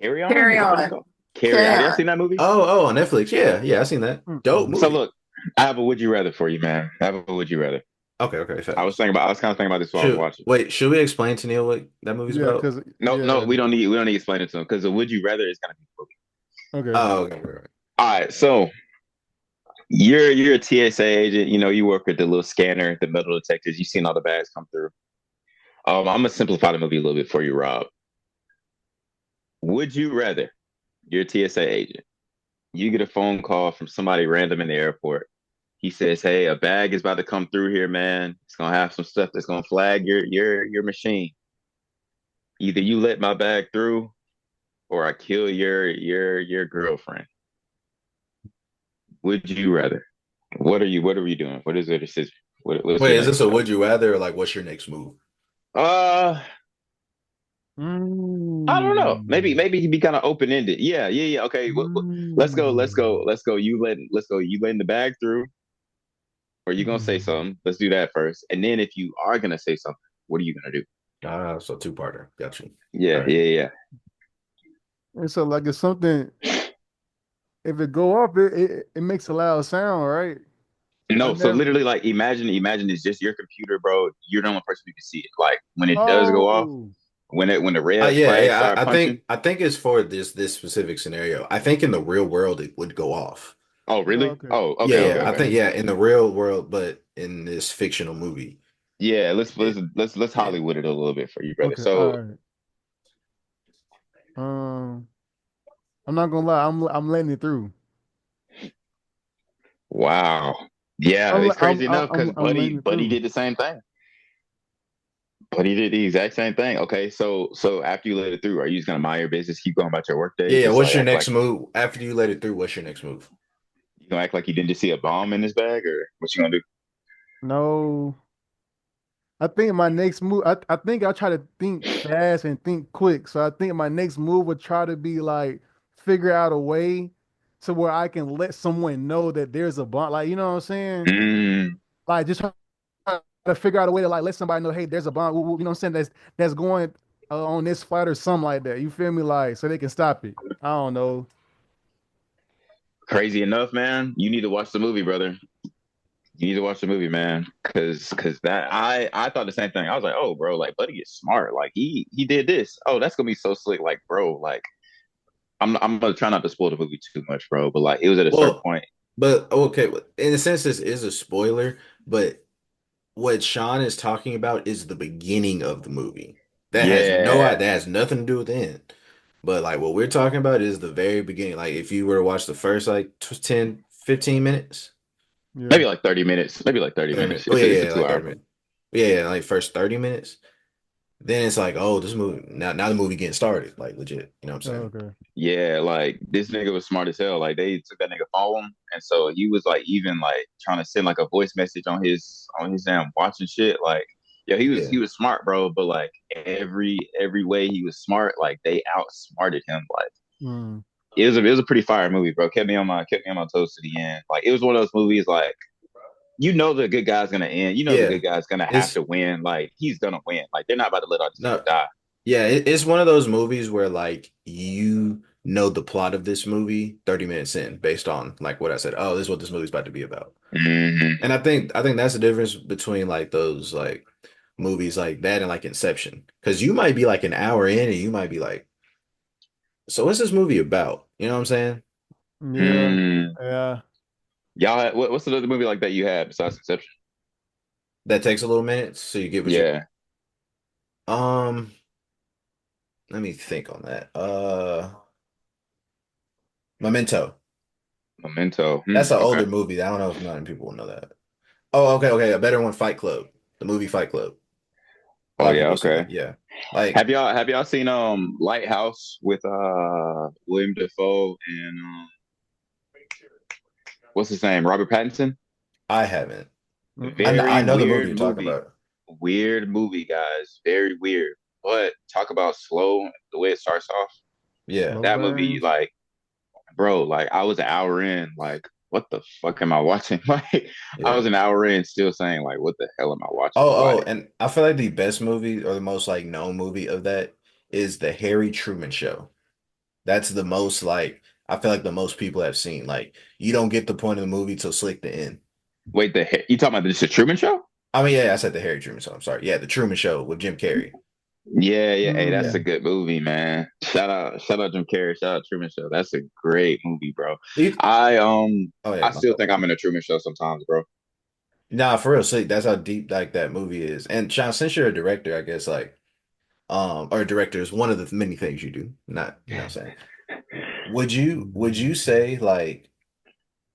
Carry On.
Carry
Is that what it's
on.
called? Carry.
Carry
Have y'all
on.
seen that movie?
Oh, on Netflix. Yeah, yeah, I seen that. Dope
So
Mm-mm.
movie.
look, I have a would you rather for you, man. I have a would you rather.
Okay, facts.
I was kind of thinking about this while I was
Should
watching.
wait, should we explain to Neil what that movie's
Yeah,
about?
cause
No, no,
yeah.
we don't need to explain it to him because the would you rather is gonna be movie.
Okay.
Oh, okay, right.
All right, so you're a TSA agent. You know, you work with the little scanner, the metal detectors. You've seen all the bags come through. I'm gonna simplify the movie a little bit for you, Rob. Would you rather you're a TSA agent? You get a phone call from somebody random in the airport. He says, "Hey, a bag is about to come through here, man. It's gonna have some stuff that's gonna flag your machine. Either you let my bag through, or I kill your girlfriend. Would you rather? What are we doing? What is the decision? What's your
Wait, is
next
this a
step?
would you rather or like what's your next move?
Uh, I don't know.
Mm.
Maybe he'd be kind of open ended. Yeah. Okay,
Mm.
let's go. You letting the bag through, or you gonna say
Mm.
something? Let's do that first, and then if you are gonna say something, what are you gonna do?
Ah, so two-parter. Got you. All
Yeah,
right.
yeah, yeah.
And so like it's something if it go off, it makes a loud sound, right? I
No, so
never.
literally, like, imagine it's just your computer, bro. You're the only person who can see it. Like when it does go off,
Oh,
when the red
Yeah,
flags
yeah.
start
I think
punching.
I think it's for this specific scenario. I think in the real world it would go off.
Oh,
oh,
really?
okay.
Oh,
Yeah,
okay,
Oh,
okay,
yeah. I
okay.
think
okay.
yeah, in the real world, but in this fictional movie,
Yeah,
it
let's
yeah.
Hollywood it a little bit for you, brother.
Okay.
So,
All right. I'm not gonna lie. I'm letting it through.
wow. Yeah, it's crazy enough because
I'm letting it
Buddy
through.
did the same thing. Buddy did the exact same thing. Okay, so after you let it through, are you just gonna mind your business, keep going about your work day,
Yeah, yeah.
just
What's
like
your
act
next
like
move? After you let it through, what's your next move?
you gonna act like you didn't just see a bomb in this bag, or what you gonna do?
No, I think my next move. I think I try to think fast and think quick. So I think my next move would try to be like figure out a way to where I can let someone know that there's a bond. Like you know what I'm saying?
Mm,
Like just try to figure out a way to like let somebody know, hey, there's a bond. You know what I'm saying? That's going on this flight or something like that. You feel me? Like so they can stop it. I don't know.
crazy enough, man. You need to watch the movie, brother. You need to watch the movie, man, because that I thought the same thing. I was like, oh, bro, like Buddy is smart. Like he did this. Oh, that's gonna be so slick. Like, bro, like I'm gonna try not to spoil the movie too much, bro. But like it was at a certain
Well,
point.
but okay, in a sense, this is a spoiler, but what Sean is talking about is the beginning of the movie.
Yeah,
That has nothing to do with the end. But like what we're talking about is the very beginning. Like if you were to watch the first like 10, 15 minutes,
Yeah.
maybe like 30 minutes. Maybe like 30
30 minutes.
minutes.
Oh
It's a
yeah, like 30
2 hour movie.
minutes. Yeah, like first 30 minutes. Then it's like, oh, this movie now the movie getting started, like legit. You know what I'm
Oh,
saying?
okay.
Yeah, like this nigga was smart as hell. Like they took that nigga phone, and so he was like even like trying to send like a voice message on his damn watching shit. Like, yeah,
Yeah.
he was smart, bro. But like every way he was smart, like they outsmarted him. Like
Hmm.
it was a pretty fire movie, bro. Kept me on my toes to the end. Like it was one of those movies like you know the good guy's gonna end. You know the
Yeah.
good guy's gonna have
It's
to win. Like he's gonna win. Like they're not about to let all these people
no
die.
Yeah, it's one of those movies where like you know the plot of this movie 30 minutes in based on like what I said. Oh, this is what this movie's about to be about.
Hmm.
And I think that's the difference between like those like movies like that and like Inception. Because you might be like an hour in and you might be like, so what's this movie about? You know what I'm saying?
Yeah.
Mm.
Yeah.
What's the other movie like that you had besides Inception?
That takes a little minute, so you get what you
Yeah,
um let me think on that. Memento.
Memento.
That's an
Okay.
older movie. I don't know if many people will know that. Oh, okay. A better one, Fight Club. The movie Fight Club. A
Oh
lot of
yeah,
people seen
okay.
that. Yeah. Like,
Have y'all seen Lighthouse with William Dafoe and what's his name? Robert Pattinson?
I haven't. I
Mm-mm.
Very
know the movie
weird
you're talking
movie.
about.
Weird movie, guys. Very weird. But talk about slow, the way it starts off.
Yeah.
Slow
That movie,
burns.
like, bro, like I was an hour in, like what the fuck am I watching? Like I
Yeah.
was an hour in still saying like, what the hell am I watching?
Oh,
Like,
and I feel like the best movie or the most like known movie of that is the Harry Truman Show. That's the most like I feel like the most people have seen. Like you don't get the point of the movie till slick the end.
wait, you talking about this the Truman Show?
I mean, yeah, I said the Harry Truman Show. I'm sorry. Yeah, the Truman Show with Jim Carrey.
Yeah, yeah. Hey, that's a
Mm.
good movie, man. Shout out Jim Carrey, shout out Truman Show. That's a great movie, bro.
You-
I
oh yeah,
I
my
still
fault.
think I'm in a Truman Show sometimes, bro.
Nah, for real, slick. That's how deep like that movie is. And Sean, since you're a director, I guess like or a director is one of the many things you do. Not, you know what I'm saying. Would you say like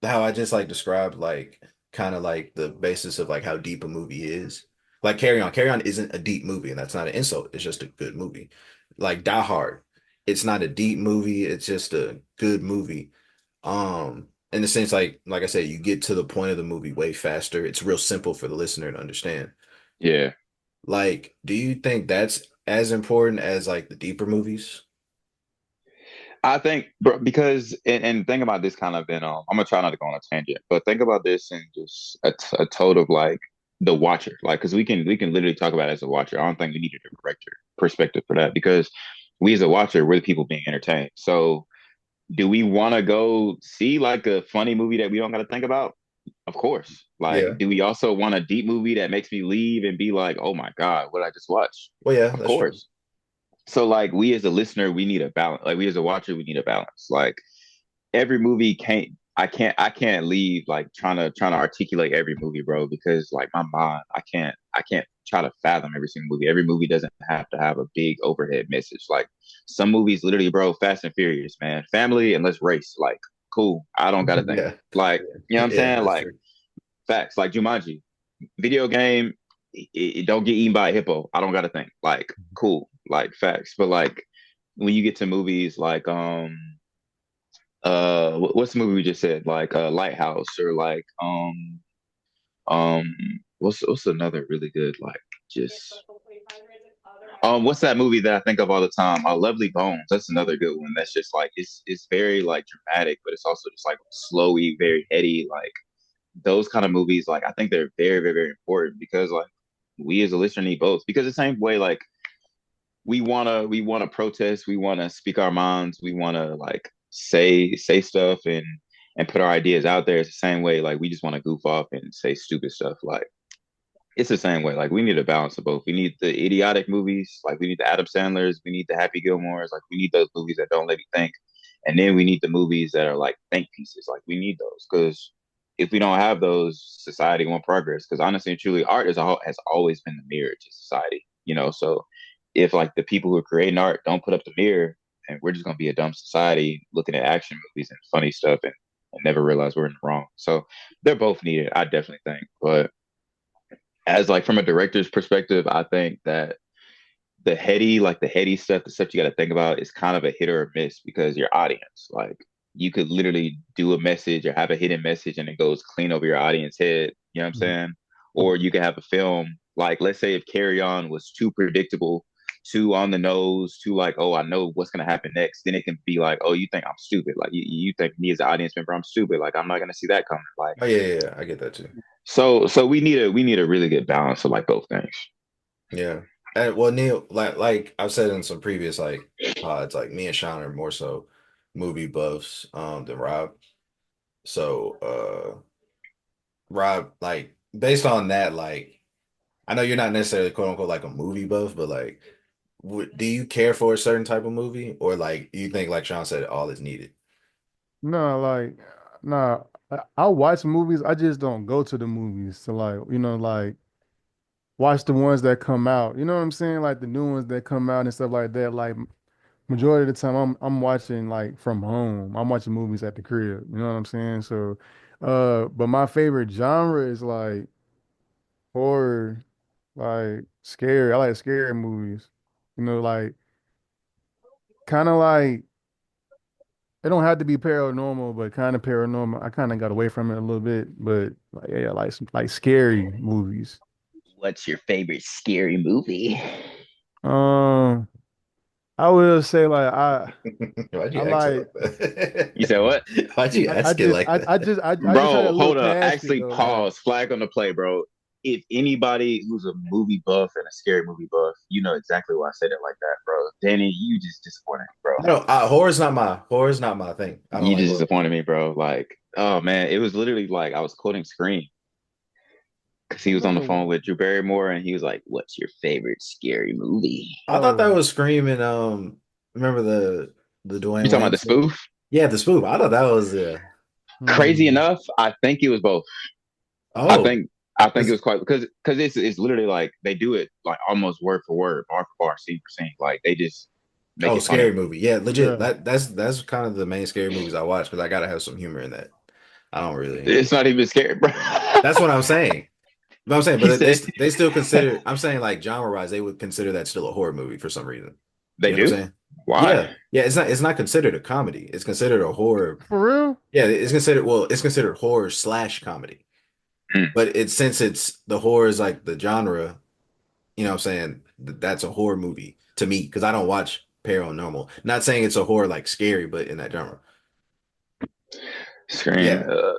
how I just like described like kind of like the basis of like how deep a movie is. Like Carry On. Carry On isn't a deep movie, and that's not an insult. It's just a good movie. Like Die Hard, it's not a deep movie. It's just a good movie. In the sense like I said, you get to the point of the movie way faster. It's real simple for the listener to understand.
Yeah.
Like, do you think that's as important as like the deeper movies?
I think, bro, because and think about this kind of in I'm gonna try not to go on a tangent, but think about this in just a total of like the watcher, like because we can literally talk about it as a watcher. I don't think we need a director perspective for that because we as a watcher, we're the people being entertained. So, do we want to go see like a funny movie that we don't got to think about? Of course.
Yeah.
Like, do we also want a deep movie that makes me leave and be like, oh my God, what did I just watch?
Well, yeah,
Of
that's true.
course. So like we as a listener, we need a balance. Like we as a watcher, we need a balance. Like every movie I can't leave like trying to articulate every movie, bro, because like my mind, I can't try to fathom every single movie. Every movie doesn't have to have a big overhead message. Like some movies literally, bro, Fast and Furious, man. Family and let's race. Like, cool. I don't gotta think.
Yeah.
Like, you know what I'm
Yeah,
saying?
that's
Like
true.
facts, like Jumanji. Video game, it don't get eaten by a hippo. I don't gotta think. Like, cool, like facts. But like when you get to movies like what's the movie we just said? Like Lighthouse or like um what's another really good like just what's that movie that I think of all the time? Lovely Bones. That's another good one. That's just like it's very like dramatic, but it's also just like slowy, very heady. Like those kind of movies, like I think they're very, very, very important because like we as a listener need both. Because the same way, like we wanna protest, we wanna speak our minds, we wanna like say stuff and put our ideas out there. It's the same way, like we just want to goof off and say stupid stuff. Like it's the same way. Like we need a balance of both. We need the idiotic movies, like we need the Adam Sandlers, we need the Happy Gilmores, like we need those movies that don't let me think. And then we need the movies that are like think pieces. Like we need those because if we don't have those, society won't progress. Because honestly and truly, art has always been the mirror to society. You know, so if like the people who are creating art don't put up the mirror, and we're just gonna be a dumb society looking at action movies and funny stuff and never realize we're in the wrong. So they're both needed, I definitely think. But as like from a director's perspective, I think that the heady stuff, the stuff you got to think about is kind of a hit or a miss because your audience, like you could literally do a message or have a hidden message and it goes clean over your audience head. You know what I'm saying? Or you could have a film like, let's say if Carry On was too predictable, too on the nose, too like, oh, I know what's gonna happen next. Then it can be like, oh, you think I'm stupid? Like you think me as an audience member, I'm stupid? Like I'm not gonna see that coming. Like
Oh yeah, I get that too.
so we need a really good balance of like both things.
Yeah. And well, Neil, like I've said in some previous like pods, like me and Sean are more so movie buffs than Rob. So Rob, like based on that, like I know you're not necessarily quote unquote like a movie buff, but like do you care for a certain type of movie or like you think like Sean said all is needed?
No, like, nah, I watch movies. I just don't go to the movies to like, like watch the ones that come out. You know what I'm saying? Like the new ones that come out and stuff like that. Like majority of the time, I'm watching like from home. I'm watching movies at the crib. You know what I'm saying? So, but my favorite genre is like horror, like scary. I like scary movies. Like kind of like. It don't have to be paranormal, but kind of paranormal. I kind of got away from it a little bit, but like yeah, like some like scary movies.
What's your favorite scary movie?
Um, I will say like
Why'd
I
you ask it
like
like that?
You said what?
Why'd you
I
ask it
just
like that?
I just try to
Bro,
look
hold up.
past it
Actually,
though. Like
pause. Flag on the play, bro. If anybody who's a movie buff and a scary movie buff, you know exactly why I said it like that, bro. Danny, you just disappointed me, bro.
No, horror's not my thing. I don't
You
like
just
horror.
disappointed me, bro. Like, oh man, it was literally like I was quoting Scream because
I
he was on the
remember.
phone with Drew Barrymore and he was like, "What's your favorite scary movie?"
I thought that
Oh,
was Scream and remember the
You
Dwayne
talking about
Wayne
the
stuff?
spoof?
Yeah, the spoof. I thought that was
Crazy
hmm.
enough, I think it was both. I
oh,
think I think it
it's
was quite because it's literally like they do it like almost word for word, bar for bar, scene for scene. Like they just make
oh,
it funny.
scary movie. Yeah, legit.
Yeah.
That's kind of the main scary movies I watch because I gotta have some humor in that. I don't really.
It's not even scary, bro.
That's what I'm saying. But I'm saying,
He
but
said
they still consider. I'm saying like genre wise, they would consider that still a horror movie for some reason.
they
You know what
do.
I'm saying?
Why?
Yeah, yeah. It's not considered a comedy. It's considered a horror.
For real?
Yeah, it's considered horror slash comedy.
Mm.
But it's since it's the horror is like the genre. You know what I'm saying? That's a horror movie to me because I don't watch paranormal. Not saying it's a horror like scary, but in that genre.
Scream.
Yeah,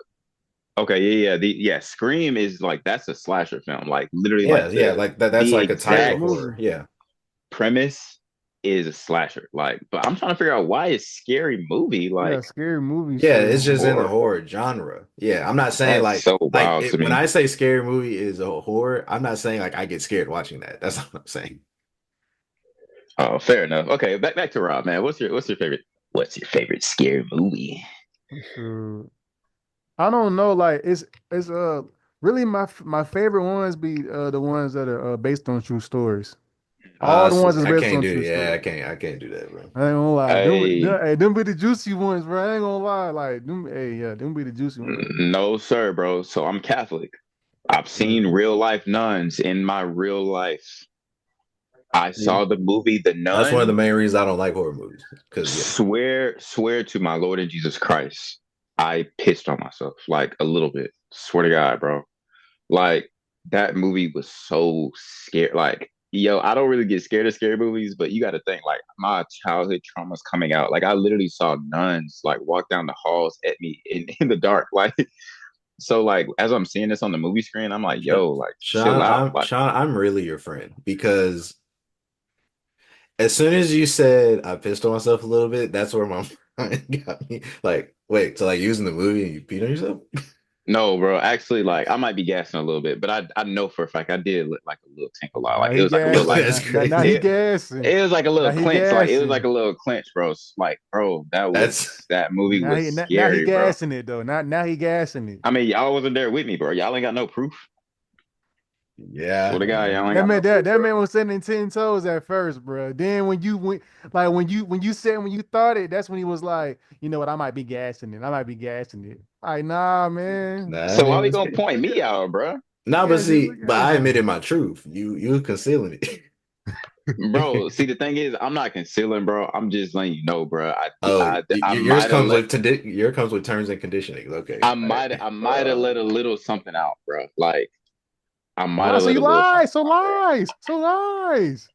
Okay, yeah. Scream is like that's a slasher film. Like literally, like
yeah. Like that. That's
the
like a type
Scary
of
exact
horror.
movie.
Yeah.
premise is a slasher. Like, but I'm trying to figure out why is scary movie
Yeah,
like
scary movie
Yeah,
shit
it's
is
just in the
horror.
horror genre. Yeah, I'm not saying
That's so
like
wild to
when
me.
I say scary movie is a horror, I'm not saying like I get scared watching that. That's not what I'm saying.
Oh, fair enough. Okay, back to Rob, man. What's your favorite? What's your favorite scary movie?
sure. I don't know. Like it's really my favorite ones be the ones that are based on true stories. All the ones
See,
that's
I
based
can't
on
do.
true
Yeah,
stories.
I can't do that, bro.
I ain't gonna lie.
Hey,
Hey, them be the juicy ones, bro. I ain't gonna lie. Like them, hey, yeah, them be the juicy ones.
no, sir, bro. So I'm Catholic. I've
Yeah.
seen real life nuns in my real life. I
Yeah.
saw the movie The
That's one of the
Nun.
main reasons I don't like horror movies. Because yeah,
Swear to my Lord and Jesus Christ, I pissed on myself like a little bit. Swear to God, bro. Like that movie was so scary. Like, yo, I don't really get scared of scary movies, but you got to think like my childhood trauma's coming out. Like I literally saw nuns like walk down the halls at me in the dark. Like so, like as I'm seeing this on the movie screen, I'm like, yo, like chill out. Like
Sean, I'm really your friend because as soon as you said I pissed on myself a little bit, that's where my mind got me. Like, wait, so like using the movie and you peed on yourself?
no, bro. Actually, like I might be gassing a little bit, but I know for a fact I did look like a little tinkle out.
Now
Like it
he
was like a little
gassing.
like
That's
Now he
crazy.
it.
gassing.
It was like a
Now
little
he
clench. Like it was like
gassing.
a little clench, bro. Like, bro,
That's
that movie was
Now he
scary, bro.
gassing it though. Now he gassing it.
I mean, y'all wasn't there with me, bro. Y'all ain't got no proof. Swear
yeah,
to God,
yeah.
y'all ain't
That
got no
man,
proof,
that
bro.
man was sitting 10 toes at first, bro. Then when you went, like when you said when you thought it, that's when he was like, you know what, I might be gassing it. I might be gassing it. Like, nah, man.
Nah, I
So why
mean,
we gonna point me out, bro?
no, but
Yeah, just
see,
look
but
at
I
you.
admitted my truth. You concealing
Bro,
it.
see, the thing is, I'm not concealing, bro. I'm just letting you know, bro.
Oh,
I
yours
might have
comes
let,
with yours comes with terms and conditioning. Okay, all right.
I might have let a little something out, bro. Like I might
Ah,
have
so
let
you
a little something
lies, so
out, bro.
lies, so lies,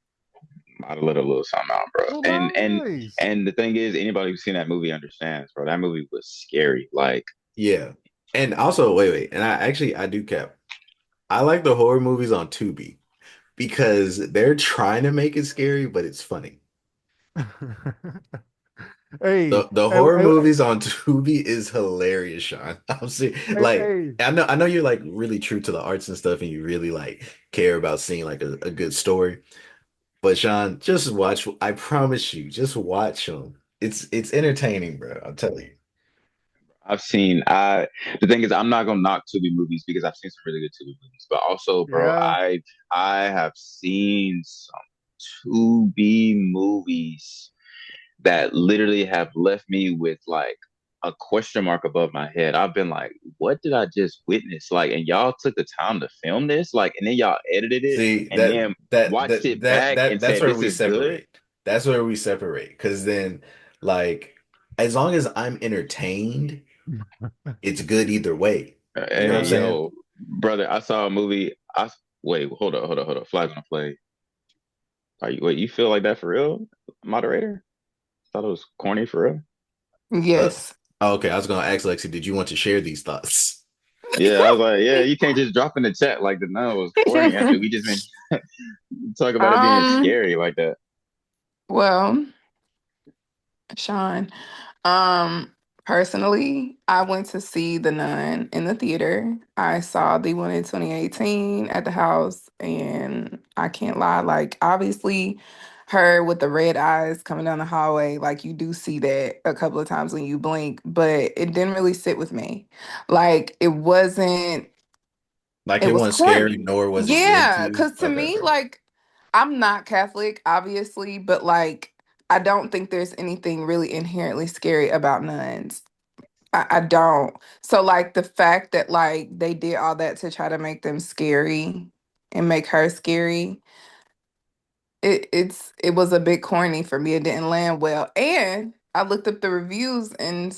Might have let a little something out, bro.
so lies.
And the thing is, anybody who's seen that movie understands, bro. That movie was scary. Like,
Yeah, and also wait, and I do cap. I like the horror movies on Tubi because they're trying to make it scary, but it's funny.
Hey,
The
hey,
horror
hey,
movies on Tubi is hilarious, Sean. I'm see
hey,
like
hey.
I know you're like really true to the arts and stuff, and you really like care about seeing like a good story. But Sean, just watch. I promise you, just watch them. It's entertaining, bro. I'll tell you.
I've seen I the thing is I'm not gonna knock Tubi movies because I've seen some really good Tubi movies. But also, bro,
Yeah.
I have seen some Tubi movies that literally have left me with like a question mark above my head. I've been like, what did I just witness? Like, and y'all took the time to film this, like, and then y'all edited it
See
and then watched it back and
that's
said
where
this
we
is good.
separate. That's where we separate. Because then, like, as long as I'm entertained, it's good either way. You know what I'm
Hey,
saying?
yo, brother, I saw a movie. Wait, hold up. Flags on the play. Are you wait, you feel like that for real, moderator? Thought it was corny for real.
Uh,
Yes.
okay, I was gonna ask Lexi, did you want to share these thoughts?
Yeah, I was like, yeah, you can't just drop in the chat like the nun was corny after we just been talking about it being
Um,
scary like that.
well, Sean. Um, Personally, I went to see The Nun in the theater. I saw the one in 2018 at the house, and I can't lie, like obviously her with the red eyes coming down the hallway, like you do see that a couple of times when you blink, but it didn't really sit with me. Like
Like
it
it
was
wasn't scary,
corny.
nor was it good to
Yeah,
you.
because to
Okay,
me,
okay.
like, I'm not Catholic, obviously, but like, I don't think there's anything really inherently scary about nuns. I don't. So, like, the fact that, like, they did all that to try to make them scary and make her scary, it was a bit corny for me. It didn't land well. And I looked up the reviews, and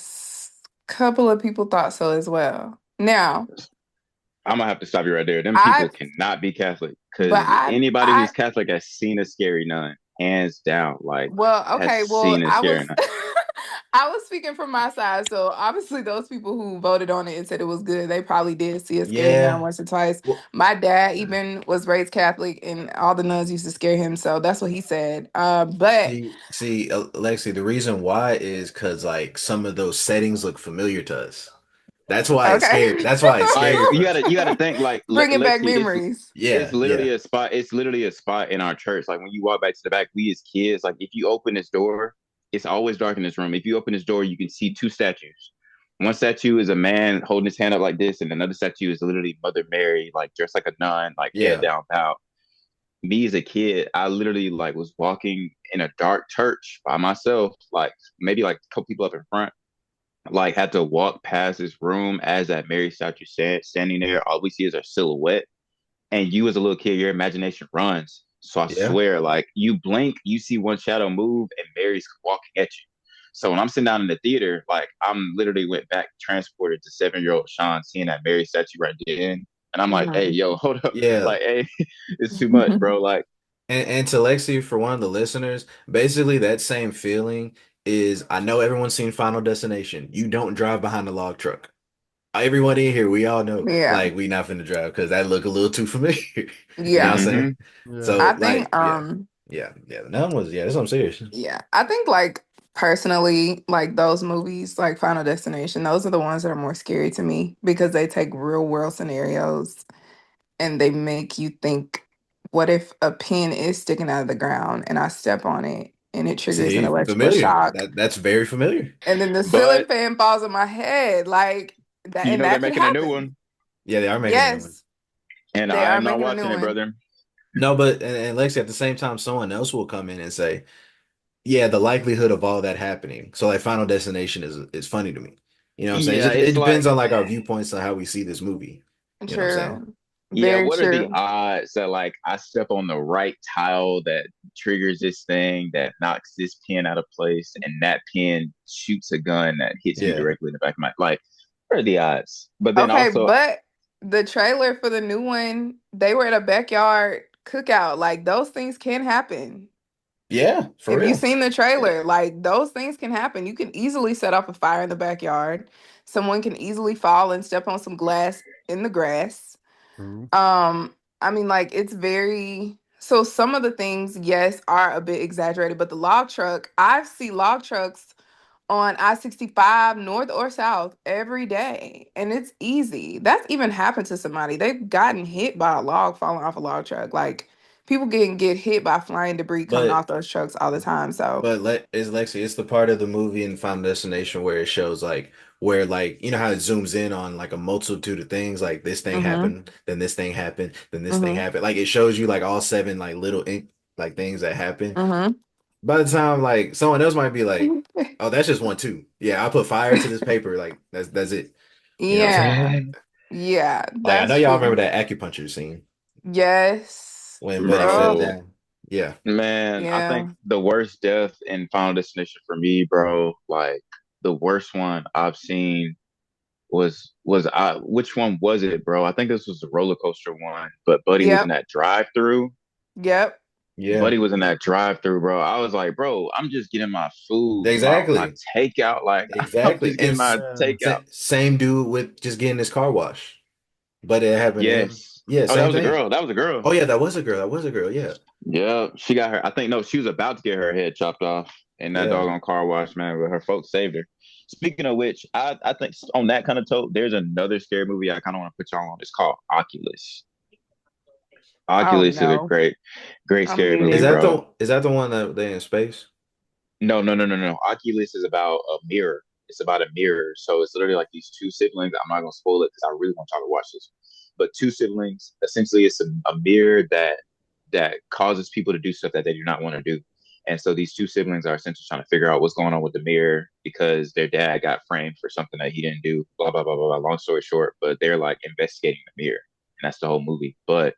couple of people thought so as well. Now,
I'm gonna have to stop you right there. Them people
I,
cannot be Catholic
but
because anybody who's Catholic has seen a scary nun, hands down. Like
well,
has
okay, well,
seen a
I
scary
was
nun.
I was speaking from my side, so obviously those people who voted on it and said it was good, they probably did see a scary nun
Yeah.
once or twice.
Well,
My dad even was raised Catholic, and all the nuns used to scare him, so that's what he said. But
Lexi, the reason why is because like some of those settings look familiar to us. That's why it's
okay,
scary. That's why it's
Like
scary for us.
you gotta think like
bringing back
Lexi.
memories.
It's
Yeah,
literally
yeah,
a spot. It's literally a spot in our church. Like when you walk back to the back, we as kids, like if you open this door, it's always dark in this room. If you open this door, you can see two statues. One statue is a man holding his hand up like this, and another statue is literally Mother Mary, like dressed like a nun, like head
yeah.
down, bowed. Me as a kid, I literally like was walking in a dark church by myself, like maybe like a couple people up in front. Like had to walk past this room as that Mary statue standing there. All we see is her silhouette, and you as a little kid, your imagination runs. So I
Yeah.
swear, like you blink, you see one shadow move, and Mary's walking at you. So when I'm sitting down in the theater, like I'm literally went back transported to 7-year-old Sean, seeing that Mary statue right then, and I'm like, hey,
Mhm.
yo, hold up,
Yeah.
like, hey, it's too much, bro. Like,
And to Lexi, for one of the listeners, basically that same feeling is I know everyone's seen Final Destination. You don't drive behind a log truck. Everyone in here, we all know,
Yeah,
like, we not finna drive because that look a little too familiar. You know what I'm
yeah.
saying?
mm-hmm.
Yeah.
So,
I
like,
think
yeah, yeah, yeah. That one was, yeah, that's what I'm serious.
yeah, I think like personally, like those movies, like Final Destination, those are the ones that are more scary to me because they take real world scenarios and they make you think, what if a pin is sticking out of the ground and I step on it and it triggers an
See,
electrical
familiar.
shock
That's very familiar.
and then the ceiling
But
fan falls on my head, like that,
you
and
know they're
that could
making a new
happen.
one,
Yeah, they are making a new one.
Yes,
and
they
I
are
am not
making a new
watching it,
one.
brother.
No, but and Lexi, at the same time, someone else will come in and say, yeah, the likelihood of all that happening. So like Final Destination is funny to me. You know what I'm saying?
Yeah,
It
it's
depends
like
on like our viewpoints on how we see this movie. You know what I'm saying?
True,
yeah,
very
what are the
true.
odds that like I step on the right tile that triggers this thing that knocks this pin out of place and that pin shoots a gun that hits me
Yeah.
directly in the back of my like what are the odds? But then
Okay,
also
but the trailer for the new one, they were at a backyard cookout. Like those things can happen.
Yeah, for
If you've
real.
seen the trailer, like those things can happen. You can easily set off a fire in the backyard. Someone can easily fall and step on some glass in the grass.
True.
I mean, like it's very so some of the things, yes, are a bit exaggerated, but the log truck, I see log trucks on I-65 north or south every day. And it's easy. That's even happened to somebody. They've gotten hit by a log falling off a log truck. Like people get hit by flying debris coming
But
off those trucks all the time. So,
it's Lexi, it's the part of the movie in Final Destination where it shows like where like you know how it zooms in on like a multitude of things, like this thing
mm-hmm,
happened, then this thing happened, then this thing
mm-hmm,
happened. Like it shows you like all seven like little like things that happen.
mm-hmm.
By the time like someone else might be like, oh, that's just one too. Yeah, I put fire to this paper. Like that's it. You know what I'm saying?
Yeah. Yeah,
Like I know
that's
y'all remember
true.
that acupuncture scene
Yes.
when Buddy fell
Oh,
bro,
down. Yeah.
man, I think
yeah.
the worst death in Final Destination for me, bro, like the worst one I've seen was I which one was it, bro? I think this was the roller coaster one, but Buddy was in
Yep.
that drive through.
Yep.
Yeah,
Buddy was in that drive-through, bro. I was like, bro, I'm just getting my food, my
exactly.
takeout. Like, I'm
Exactly.
just
And
getting my
Yeah.
takeout.
same dude with just getting his car washed. But it happened to him.
Yes.
Yeah,
Oh, that
same
was a
thing.
girl. That was a girl.
Oh yeah, that was a girl. That was a girl. Yeah.
Yeah, she got her. I think no, she was about to get her head chopped off in that
Yeah.
doggone car wash, man. But her folks saved her. Speaking of which, I think on that kind of tote, there's another scary movie I kind of want to put y'all on. It's called Oculus.
Oh
Oculus is a
no,
great
I'm
scary movie,
Is
muted.
that
bro.
the one that they in space?
No, no, no, no, no. Oculus is about a mirror. It's about a mirror. So it's literally like these two siblings. I'm not gonna spoil it because I really want y'all to watch this. But two siblings, essentially, it's a mirror that causes people to do stuff that they do not want to do. And so these two siblings are essentially trying to figure out what's going on with the mirror because their dad got framed for something that he didn't do. Blah blah blah blah. Blah. Long story short, but they're like investigating the mirror, and that's the whole movie. But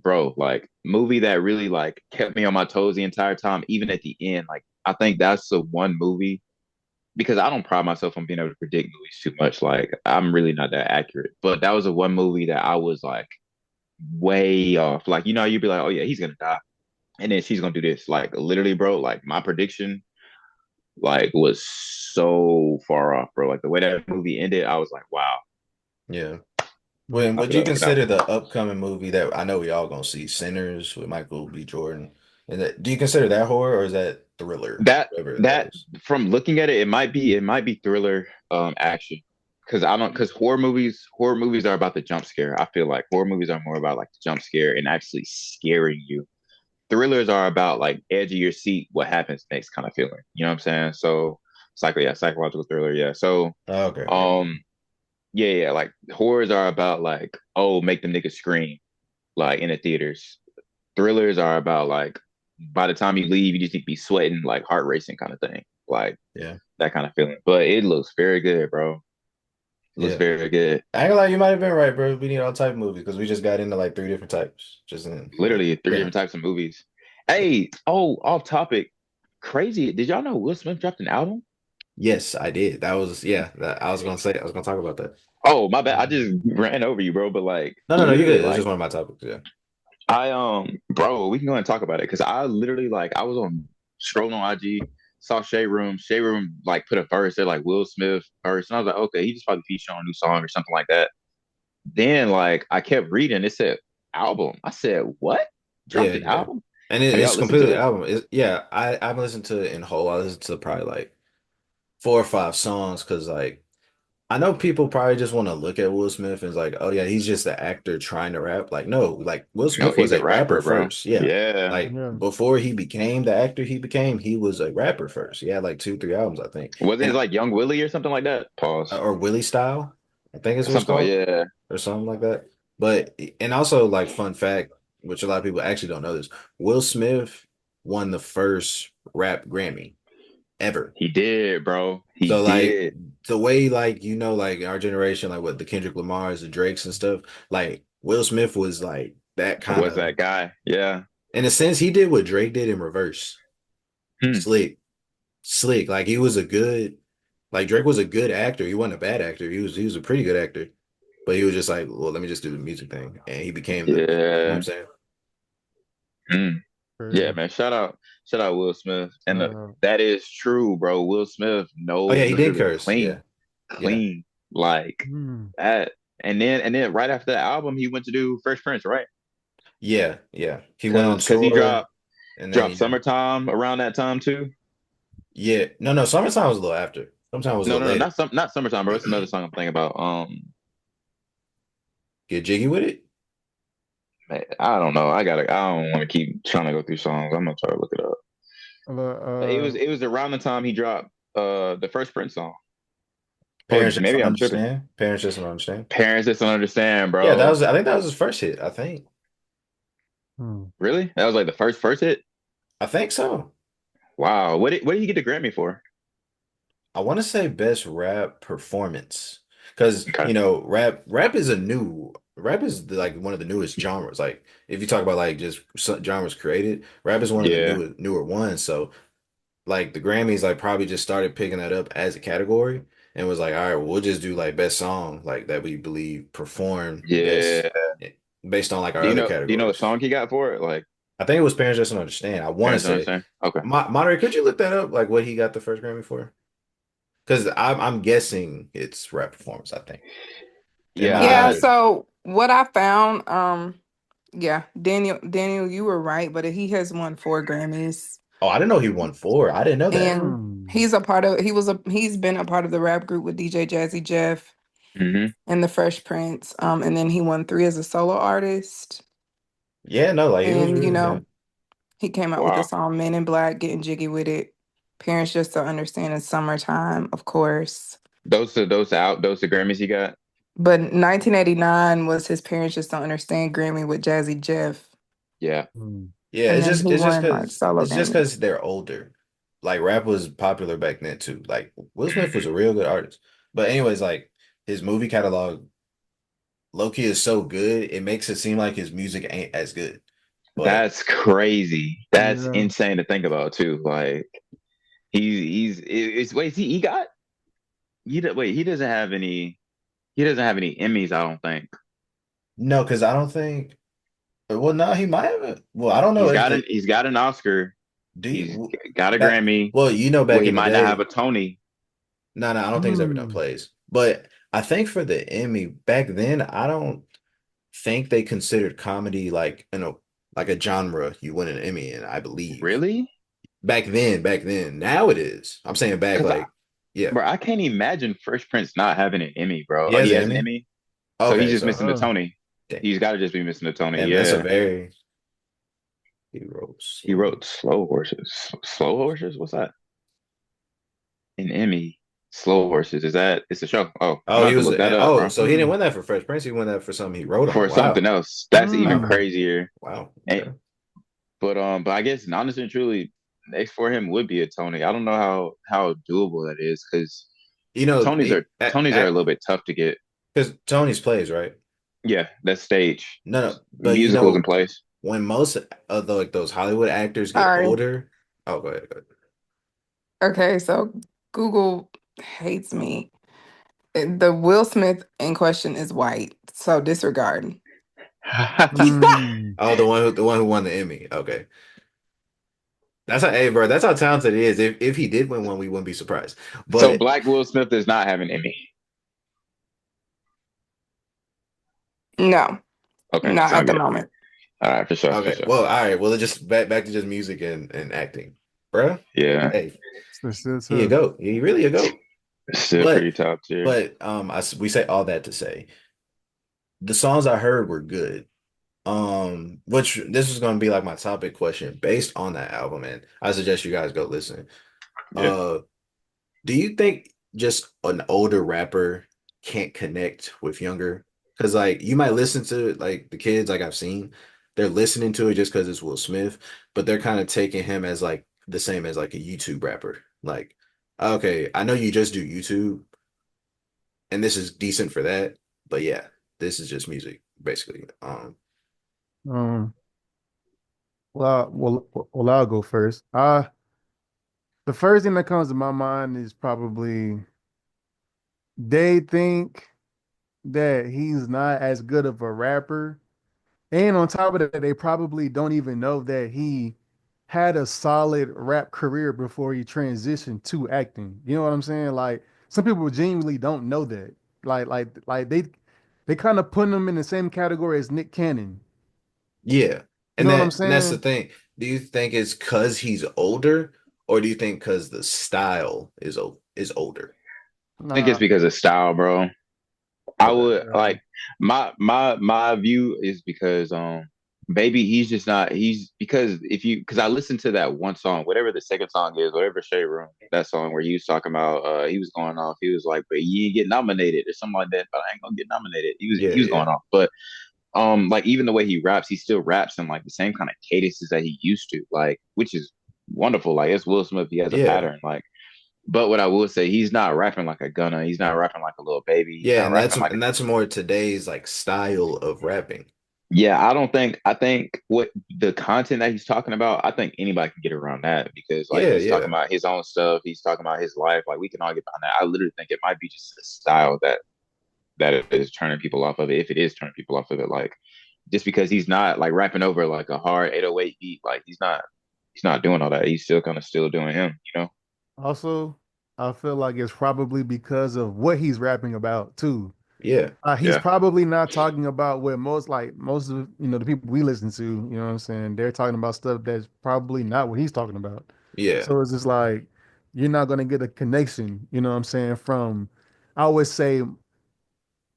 bro, like movie that really like kept me on my toes the entire time, even at the end. Like I think that's the one movie because I don't pride myself on being able to predict movies too much. Like I'm really not that accurate. But that was the one movie that I was like way off. Like, you know, you'd be like, oh yeah, he's gonna die. And then she's gonna do this. Like literally, bro, like my prediction like was so far off, bro. Like the way that movie ended, I was like, wow.
Yeah. When
I
would
feel
you
like that
consider the upcoming movie that I know we all gonna see, Sinners with Michael B. Jordan? And that, do you consider that horror or is that thriller?
that
Whatever that
that
is.
from looking at it, it might be thriller action. Cause I don't cause horror movies are about the jump scare. I feel like horror movies are more about like the jump scare and actually scaring you. Thrillers are about like edge of your seat, what happens next kind of feeling. You know what I'm saying? So psychological thriller, yeah. So
Oh, okay, okay.
um yeah, like horrors are about like, oh, make them niggas scream like in the theaters. Thrillers are about like by the time you leave, you just need to be sweating, like heart racing kind of thing. Like
Yeah.
that kind of feeling. But it looks very good, bro. It looks
Yeah.
very good.
I ain't gonna lie, you might have been right, bro. We need all type of movies because we just got into like three different types. Just in
Literally three
yeah.
different types of movies. Hey, oh, off topic. Crazy. Did y'all know Will Smith dropped an album?
Yes, I did. That was yeah, that I was gonna say I was gonna talk about that.
Oh, my bad. I just ran over you, bro. But like
No, no, no, you
literally,
good. It's
like
just one of my topics, yeah.
bro, we can go and talk about it because I literally like I was on scrolling on IG, saw Shade Room. Shade Room like put a verse there like Will Smith verse, and I was like, okay, he just probably featured on a new song or something like that. Then like I kept reading, it said album. I said, what?
Yeah,
Dropped an
yeah.
album?
And
Have y'all
it's
listened
completely
to it?
album. Yeah, I haven't listened to it in whole. I listened to probably like four or five songs because like I know people probably just want to look at Will Smith and it's like, oh yeah, he's just an actor trying to rap. Like, no, like Will
No,
Smith was
he's a
a rapper
rapper, bro.
first. Yeah.
Yeah.
Like
Yeah.
before he became the actor he became, he was a rapper first. He had like two, three albums, I think.
Wasn't
And
it like Young Willie or something like that? Pause.
or Willie Style, I think is what it's
Something like
called,
yeah.
or something like that. But and also like fun fact, which a lot of people actually don't know this, Will Smith won the first rap Grammy ever.
He did, bro. He
So like
did.
the way like like our generation, like what the Kendrick Lamars, the Drakes and stuff, like Will Smith was like that kind
Was
of
that guy? Yeah.
in a sense he did what Drake did in reverse.
Hmm.
Slick. Slick. Like he was a good like Drake was a good actor. He wasn't a bad actor. He was a pretty good actor. But he was just like, well, let me just do the music thing. And he became the you know what I'm
Yeah.
saying?
Hmm. Yeah,
Crazy.
man. Shout out Will Smith. And
Uh,
that is true, bro. Will Smith
Oh yeah,
knows
he did
literally
curse.
clean,
Yeah. Yeah.
clean like
hmm.
that. And then right after that album, he went to do Fresh Prince, right?
Yeah. Yeah. He went on
Cause he
tour
dropped
and then
dropped Summertime around that time too.
yeah. No, no, summertime was a little after. Summertime was a
No,
little
no, no,
later.
not Summertime, bro. It's another song I'm thinking about.
Get jiggy with it.
Man, I don't know. I don't want to keep trying to go through songs. I'm gonna try to look it up. It was
Uh,
it was around the time he dropped the first Prince song. Or
Parents just
maybe
don't
I'm tripping.
understand. Parents just don't understand.
Parents just don't understand,
Yeah, that
bro.
was I think that was his first hit, I think.
hmm.
Really? That was like the first hit?
I think so.
Wow. What did he get the Grammy for?
I want to say best rap performance because
Okay.
rap is like one of the newest genres. Like if you talk about like just genres created, rap is one of the
Yeah.
newer ones. So like the Grammys like probably just started picking that up as a category and was like, all right, well, we'll just do like best song like that we believe performed best
Yeah.
based on like our
Do you
other
know do you know what
categories.
song he got for it? Like
I think it was Parents Just Don't Understand. I want to
Parents don't
say,
understand. Okay.
Monterey, could you look that up? Like what he got the first Grammy for? Because I'm guessing it's rap performance. I think. Am
Yeah,
Yeah,
I?
so what I found, yeah, Daniel, you were right, but he has won 4 Grammys.
Oh, I didn't know he won four. I didn't know that.
And
Mm.
he's been a part of the rap group with DJ Jazzy Jeff
hmm
and the Fresh Prince. And then he won 3 as a solo artist.
Yeah, no, like he was
And
really good.
he came out with the
Wow.
song Men in Black, getting jiggy with it. Parents Just Don't Understand in Summertime, of course.
Those the Grammys he got.
But 1989 was his Parents Just Don't Understand Grammy with Jazzy Jeff.
Yeah.
Mm.
Yeah,
And then he won like solo
it's just
Grammys.
because they're older. Like rap was popular back then too. Like Will Smith was a real good artist. But anyways, like his movie catalog, Loki is so good, it makes it seem like his music ain't as good. But
That's crazy. That's
Yeah.
insane to think about too. Like it's wait, he got wait, he doesn't have any Emmys, I don't think.
no, because I don't think. Well, no, he might have. Well, I don't know.
He's got an Oscar.
Do
He's
you
got a
back?
Grammy.
Well,
Well,
back
he
in the
might not have
day.
a Tony.
No, no, I don't think he's ever done
Mm.
plays. But I think for the Emmy back then, I don't think they considered comedy like like a genre you win an Emmy in, I believe.
Really?
Back then. Now it is. I'm saying back
Because
like, yeah.
bro, I can't imagine Fresh Prince not having an Emmy, bro.
He
Oh,
has
he
an
has an
Emmy?
Emmy, so he's
Okay,
just
so
missing the
Oh.
Tony.
damn,
He's got to just be missing the Tony.
damn, that's a
Yeah,
very he wrote
he
slow.
wrote Slow Horses. Slow Horses? What's that? An Emmy. Slow Horses. Is that? It's a show. Oh, I'm
Oh, he
about to
was
look that up, bro.
so he didn't
Mm.
win that for Fresh Prince, he won that for something he wrote on.
For something
Wow.
else. That's even
Wow.
Mm.
crazier.
Wow.
And,
Okay.
but I guess honestly and truly, next for him would be a Tony. I don't know how doable that is because
You know,
Tonys are a little bit tough to get.
because Tony's plays, right?
Yeah, that's stage,
No, no, but
musicals and plays.
when most of like those Hollywood actors get
Sorry.
older, oh, go ahead, go ahead.
Okay, so Google hates me. The Will Smith in question is white, so disregard.
Mm.
Oh, the one who won the Emmy. Okay, that's how, hey, bro, that's how talented he is. If he did win one, we wouldn't be surprised.
So
But
Black Will Smith does not have an Emmy.
No,
Okay,
not at
sound
the
good.
moment.
All right, for sure, for
okay,
sure.
well, all right, well, it just back to just music and acting, bro.
Yeah,
Hey,
Still
he a
tough.
goat. He really a goat.
still
But
pretty top tier.
we say all that to say the songs I heard were good. Which this is gonna be like my topic question based on that album, and I suggest you guys go listen.
Yeah,
Uh, do you think just an older rapper can't connect with younger? Because like you might listen to it, like the kids, like I've seen, they're listening to it just because it's Will Smith, but they're kind of taking him as like the same as like a YouTube rapper. Like, okay, I know you just do YouTube, and this is decent for that, but yeah, this is just music, basically.
Um, well, I'll go first. The first thing that comes to my mind is probably they think that he's not as good of a rapper. And on top of that, they probably don't even know that he had a solid rap career before he transitioned to acting. You know what I'm saying? Like some people genuinely don't know that. Like they kind of put him in the same category as Nick Cannon.
Yeah.
You know what I'm
And that's the
saying?
thing. Do you think it's because he's older, or do you think because the style is older?
I think it's
Nah.
because of style, bro. I
Okay.
would like my view is because baby he's just not he's because I listened to that one song whatever the second song is whatever Shade Room that song where he was talking about he was going off he was like but you ain't get nominated or something like that but I ain't gonna get nominated
Yeah,
he was going
yeah.
off but like even the way he raps he still raps in like the same kind of cadences that he used to like which is wonderful like it's Will Smith he has a
Yeah.
pattern like but what I will say, he's not rapping like a gunner. He's not rapping like a little baby. He's
Yeah,
not rapping like a
that's more today's like style of rapping.
yeah. I don't think I think what the content that he's talking about. I think anybody can get around that because like
Yeah,
he's talking
yeah.
about his own stuff. He's talking about his life. Like we can all get behind that. I literally think it might be just a style that is turning people off of it. If it is turning people off of it, like just because he's not like rapping over like a hard 808 beat, like he's not doing all that. He's still kind of still doing him, you know?
Also, I feel like it's probably because of what he's rapping about too.
Yeah,
He's
Yeah.
probably not talking about what most of the people we listen to, you know what I'm saying? They're talking about stuff that's probably not what he's talking about.
yeah,
So it's just like you're not gonna get a connection, you know what I'm saying, from I always say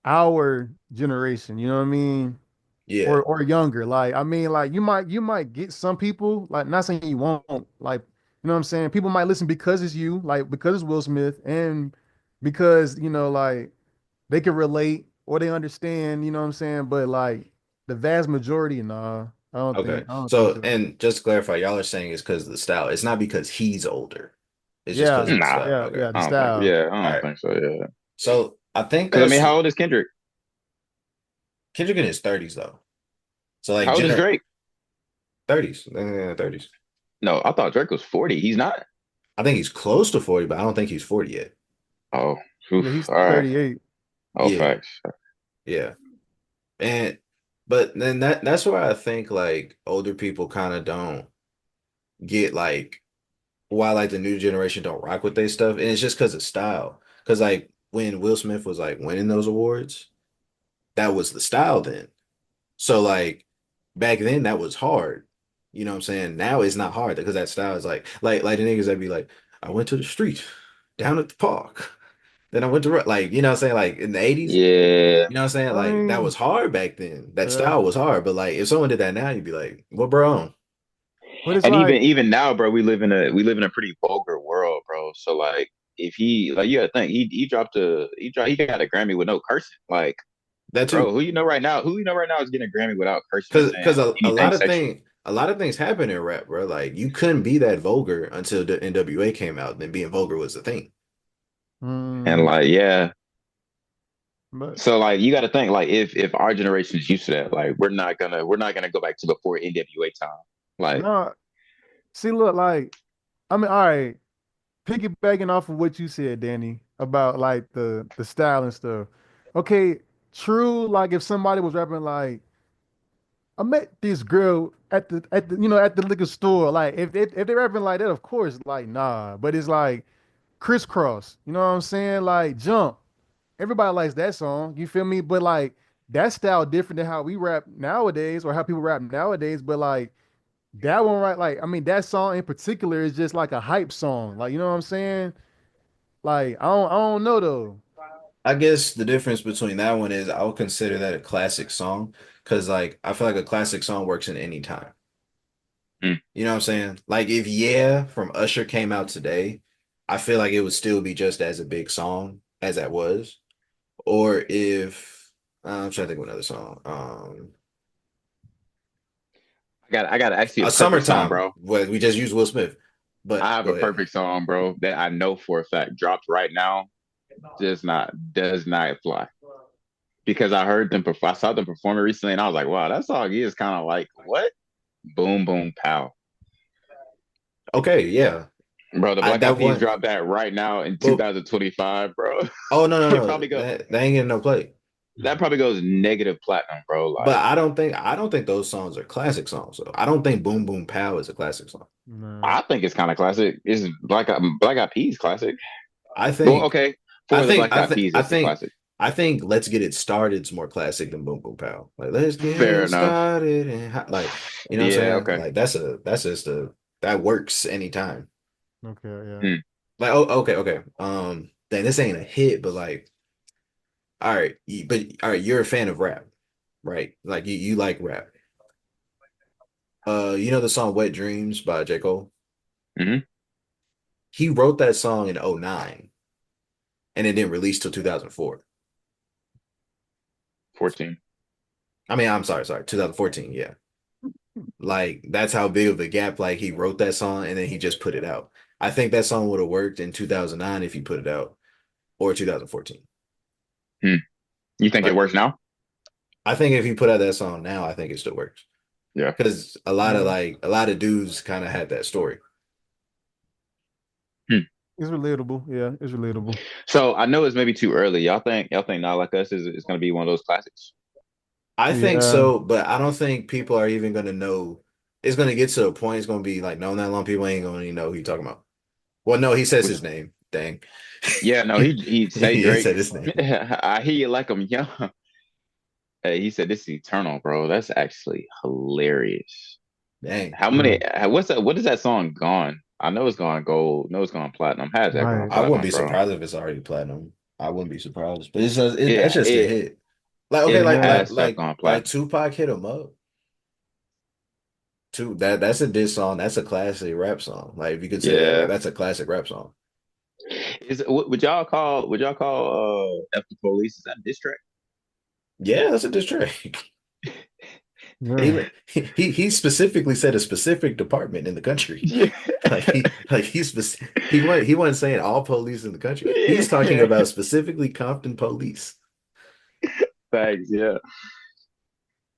our generation, you know what I mean?
yeah,
Or younger. Like I mean, like you might get some people, like not saying you won't, like you know what I'm saying? People might listen because it's you, like because it's Will Smith, and because, like they can relate or they understand, you know what I'm saying? But like the vast majority, nah,
okay.
I don't think
So,
so.
and just to clarify, y'all are saying it's because of the style. It's not because he's older. It's just because
Yeah,
of the
Nah,
style.
yeah,
Okay.
yeah, the
I don't think.
style.
Yeah, I
All
don't
right.
think so. Yeah,
So I think
because I mean,
that's
how old is Kendrick?
Kendrick in his 30s though. So like
How old is
gener
Drake?
30s, 30s.
No, I thought Drake was 40. He's not.
I think he's close to 40, but I don't think he's 40 yet.
Oh,
Yeah,
oof.
he's
All right.
38.
Oh,
Yeah,
facts.
yeah. And but then that's why I think like older people kind of don't get like why like the new generation don't rock with their stuff, and it's just because of style. Because like when Will Smith was like winning those awards, that was the style then. So like back then that was hard. You know what I'm saying? Now it's not hard because that style is like the niggas that be like, I went to the street, down at the park. Then I went to like, you know what I'm saying? Like in the 80s,
Yeah,
you know what I'm saying?
I
Like that
mean,
was hard back then. That
yeah.
style was hard. But like if someone did that now, you'd be like, what bro on?
But it's
and
like,
even now, bro, we live in a pretty vulgar world, bro. So like, if he like, you gotta think he got a Grammy with no cursing. Like,
That
bro,
too.
who you know right now is getting a Grammy without cursing or saying
Cause a
anything
lot of
sexual.
things happen in rap, bro. Like you couldn't be that vulgar until the NWA came out, then being vulgar was the thing.
And
mm,
like, yeah.
but
So like, you got to think like, if our generation is used to that, like, we're not gonna go back to before NWA time. Like,
no, see, look, like, I mean, all right, piggybacking off of what you said, Danny, about like the style and stuff. Okay, true. Like if somebody was rapping like, I met this girl at the liquor store. Like if they're rapping like that, of course, like nah. But it's like crisscross. You know what I'm saying? Like jump. Everybody likes that song. You feel me? But like that style different than how we rap nowadays or how people rap nowadays. But like that one, right? Like I mean, that song in particular is just like a hype song. Like you know what I'm saying? Like I don't know though.
I guess the difference between that one is I would consider that a classic song because like I feel like a classic song works in any time.
mm,
You know what I'm saying? Like if Yeah from Usher came out today, I feel like it would still be just as a big song as that was. Or if I'm trying to think of another song.
I got actually a
A
perfect song,
Summertime.
bro.
Well, we just used Will Smith.
I
But
have
go
a
ahead.
perfect song, bro, that I know for a fact dropped right now. Does not fly because I heard them perform. I saw them perform it recently, and I was like, wow, that song is kind of like what? Boom, boom, pow,
Okay, yeah.
bro. The
I
Black Eyed
that
Peas
one.
dropped that right now in
Well,
2025, bro.
oh no, no,
It
no.
probably go
That ain't getting no play.
that probably goes negative platinum, bro.
But
Like
I don't think those songs are classic songs. So I don't think Boom Boom Pow is a classic song.
Nah.
I think it's kind of classic. It's Black Eyed Peas classic.
I
Well,
think
okay,
I
for the
think
Black
I
Eyed
think
Peas,
I
it's a
think
classic.
I think Let's Get It Started's more classic than Boom Boom Pow. Like let's get
Fair
it
enough.
started and like you know what I'm
Yeah.
saying?
Okay.
Like that's just a that works anytime.
Okay, yeah.
Hmm.
Like oh okay. Then this ain't a hit, but like all right, but all right, you're a fan of rap, right? Like you like rap. You know the song Wet Dreams by J. Cole?
Hmm.
He wrote that song in '09, and it didn't release till 2004.
14.
I mean, I'm sorry, 2014, yeah. Like that's how big of a gap like he wrote that song and then he just put it out. I think that song would have worked in 2009 if he put it out or 2014.
Hmm. You think it
Like
works now?
I think if he put out that song now, I think it still works.
Yeah.
Because a lot of dudes kind of had that story.
Hmm.
It's relatable. Yeah, it's relatable.
So I know it's maybe too early. Y'all think Not Like Us is going to be one of those classics?
I think
Yeah,
so, but I don't think people are even gonna know. It's gonna get to a point. It's gonna be like known that long. People ain't gonna even know who you're talking about. Well, no, he says
Which,
his name. Dang,
yeah, no, he say
he
Drake.
said his name.
I hear you like him young. Hey, he said this is eternal, bro. That's actually hilarious.
Dang,
How many?
mm,
What's that? What is that song gone? I know it's gone gold. I know it's gone platinum. How is that gone
right.
I wouldn't
platinum,
be
bro?
surprised if it's already platinum. I wouldn't be surprised, but that's
Yeah,
just a hit. Like okay,
it
like
Yeah,
like
has to have
like
gone
like
platinum.
Tupac hit him up. That's a diss song. That's a classic rap song. Like if you could say that,
Yeah.
that's a classic rap song.
Would y'all call F the Police? Is that a diss track?
Yeah, that's a diss track.
yeah.
He specifically said a specific department in the country.
Yeah.
He wasn't saying all police in the country. He's talking
Yeah.
about specifically Compton police.
Thanks, yeah.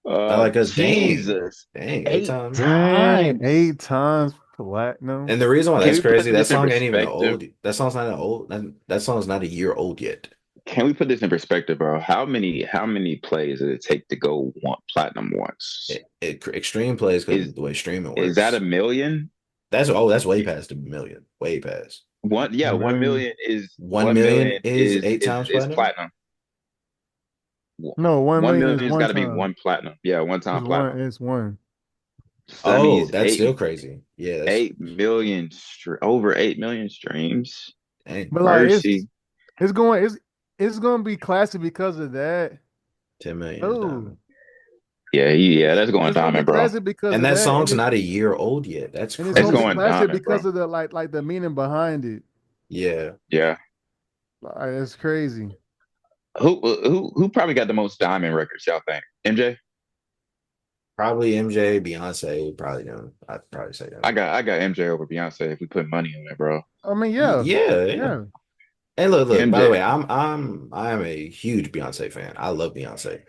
I like us.
Jesus.
Dang, eight
Eight
times.
Dang,
times.
8 times platinum.
And the reason why
Can
that's
we put
crazy, that
this in
song ain't even
perspective?
old. That song's not old. That song's not a year old yet.
Can we put this in perspective, bro? How many plays does it take to go one platinum once?
Extreme plays because
Is
of the way streaming
is that a
works.
million?
That's way past a million. Way past.
One, yeah, one
Million.
million is
1 million
1 million
is
is
eight
is
times
is
platinum.
platinum.
No, one
One
million is
million's
one
got to be
time.
one platinum. Yeah, one time
It's one.
platinum.
It's one.
So that
Oh,
means
that's still crazy. Yeah, that's
8 million over 8 million streams.
dang,
But like,
Mercy.
it's going. It's going to be classic because of that.
10 million is
Oh,
diamond.
Yeah, that's going
it's going to be
diamond, bro.
classic because
And
of
that
that,
song's not a year old yet. That's
and it's
It's
going to be
going
crazy.
classic
diamond, bro.
because of the like the meaning behind it.
Yeah.
Yeah.
Like, it's crazy.
Who probably got the most diamond records, y'all think? MJ?
Probably MJ, Beyonce, probably them. I'd probably say them.
I got MJ over Beyonce if we put money on it, bro.
I mean, yeah,
Yeah, yeah.
yeah.
And look, by the
MJ.
way, I am a huge Beyonce fan. I love Beyonce.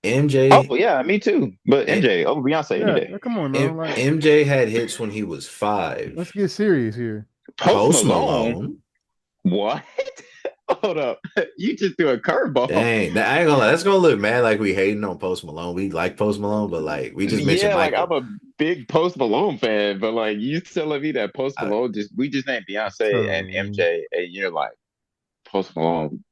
MJ
Oh yeah, me too. But
M-
MJ over Beyonce any
Yeah,
day.
come on now. Like,
MJ had hits when he was
let's
5.
get serious here.
Post
Post
Malone.
Malone.
What? Hold up. You just threw a curveball.
Dang, I ain't gonna lie. That's gonna look mad like we hating on Post Malone. We like Post Malone, but like we just mentioned
Yeah, like I'm
Michael.
a big Post Malone fan, but like you telling me that Post
I,
Malone we just named Beyonce and
So,
MJ, and you're like Post Malone.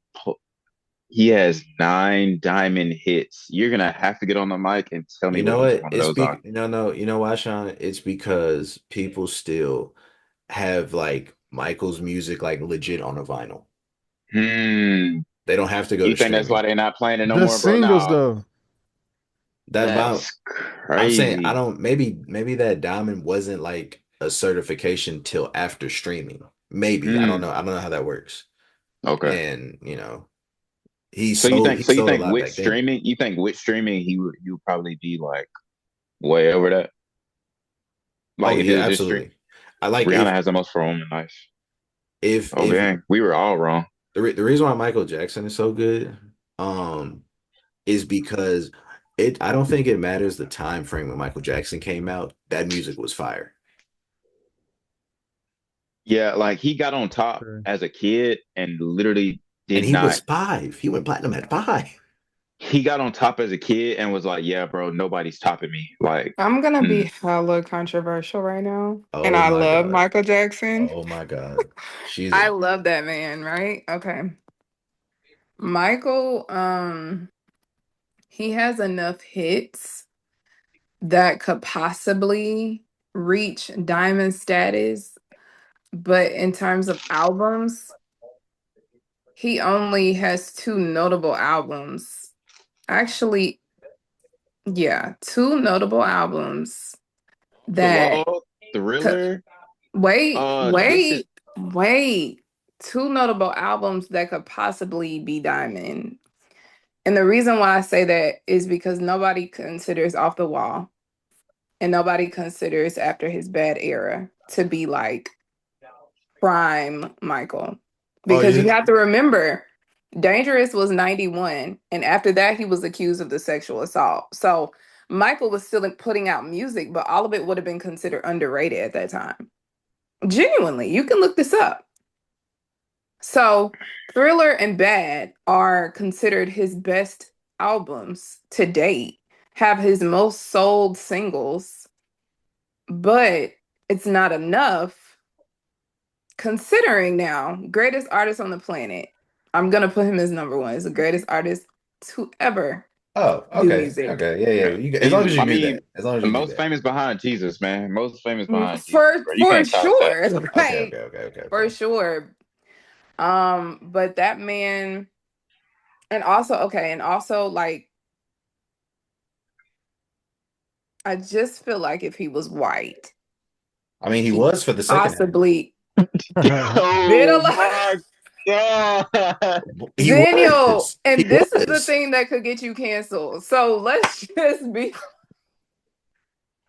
He has 9 diamond hits. You're gonna have to get on the mic and tell me
you
what
know
each
what?
one of those are.
No, you know why, Sean? It's because people still have like Michael's music like legit on a vinyl.
Hmm.
They don't have to go
You
to
think that's why
streaming.
they're not playing it no
the
more, bro?
singles
Nah,
though.
That about
that's
I'm saying I
crazy.
don't maybe that diamond wasn't like a certification till after streaming. Maybe.
Hmm.
I don't know how that works.
Okay.
And, he
So you
sold a
think
lot back then.
with streaming he would probably be like way over that?
Oh
Like if it
yeah,
was just stream,
absolutely. I like
Rihanna has the most for him in life. Oh
if
dang, we were all wrong.
the reason why Michael Jackson is so good, um, is because I don't think it matters the time frame when Michael Jackson came out. That music was fire.
Yeah, like he got on top
Okay.
as a kid and literally
And
did
he was
not.
5. He went platinum at 5.
He got on top as a kid and was like, "Yeah, bro, nobody's topping me." Like,
I'm gonna be
mm,
hella controversial right now. And
Oh
I
my
love
God.
Michael Jackson.
Oh my God. She's
I
a
love that man, right? Okay. Michael, he has enough hits that could possibly reach diamond status, but in terms of albums, he only has two notable albums. Actually, yeah, two notable albums
the
that
Law,
could
Thriller.
wait,
This is
wait. Two notable albums that could possibly be diamond. And the reason why I say that is because nobody considers Off the Wall and nobody considers After His Bad Era to be like prime Michael.
Oh,
Because you have to remember, Dangerous was 91, and after that, he was accused of the sexual assault. So Michael was still putting out music, but all of it would have been considered underrated at that time. Genuinely, you can look this up. So Thriller and Bad are considered his best albums to date, have his most sold singles, but it's not enough considering now greatest artist on the planet. I'm gonna put him as number one. He's the greatest artist to ever
Oh,
do
okay,
music.
okay, yeah, yeah.
Yeah.
You, as long
He's,
as you
I
knew
mean,
that, as long as
the
you knew
most
that.
famous behind Jesus, man. Most famous
Mm,
behind Jesus, bro. You
For
can't touch that.
sure.
Okay,
Like
okay, okay, okay,
for
okay.
sure. But that man, and also okay, and also like I just feel like if he was white,
I mean, he
he
was for the second half.
possibly bit a
Oh
lot.
my God.
He
Daniel,
was. He
and this is the
was.
thing that could get you canceled. So let's just be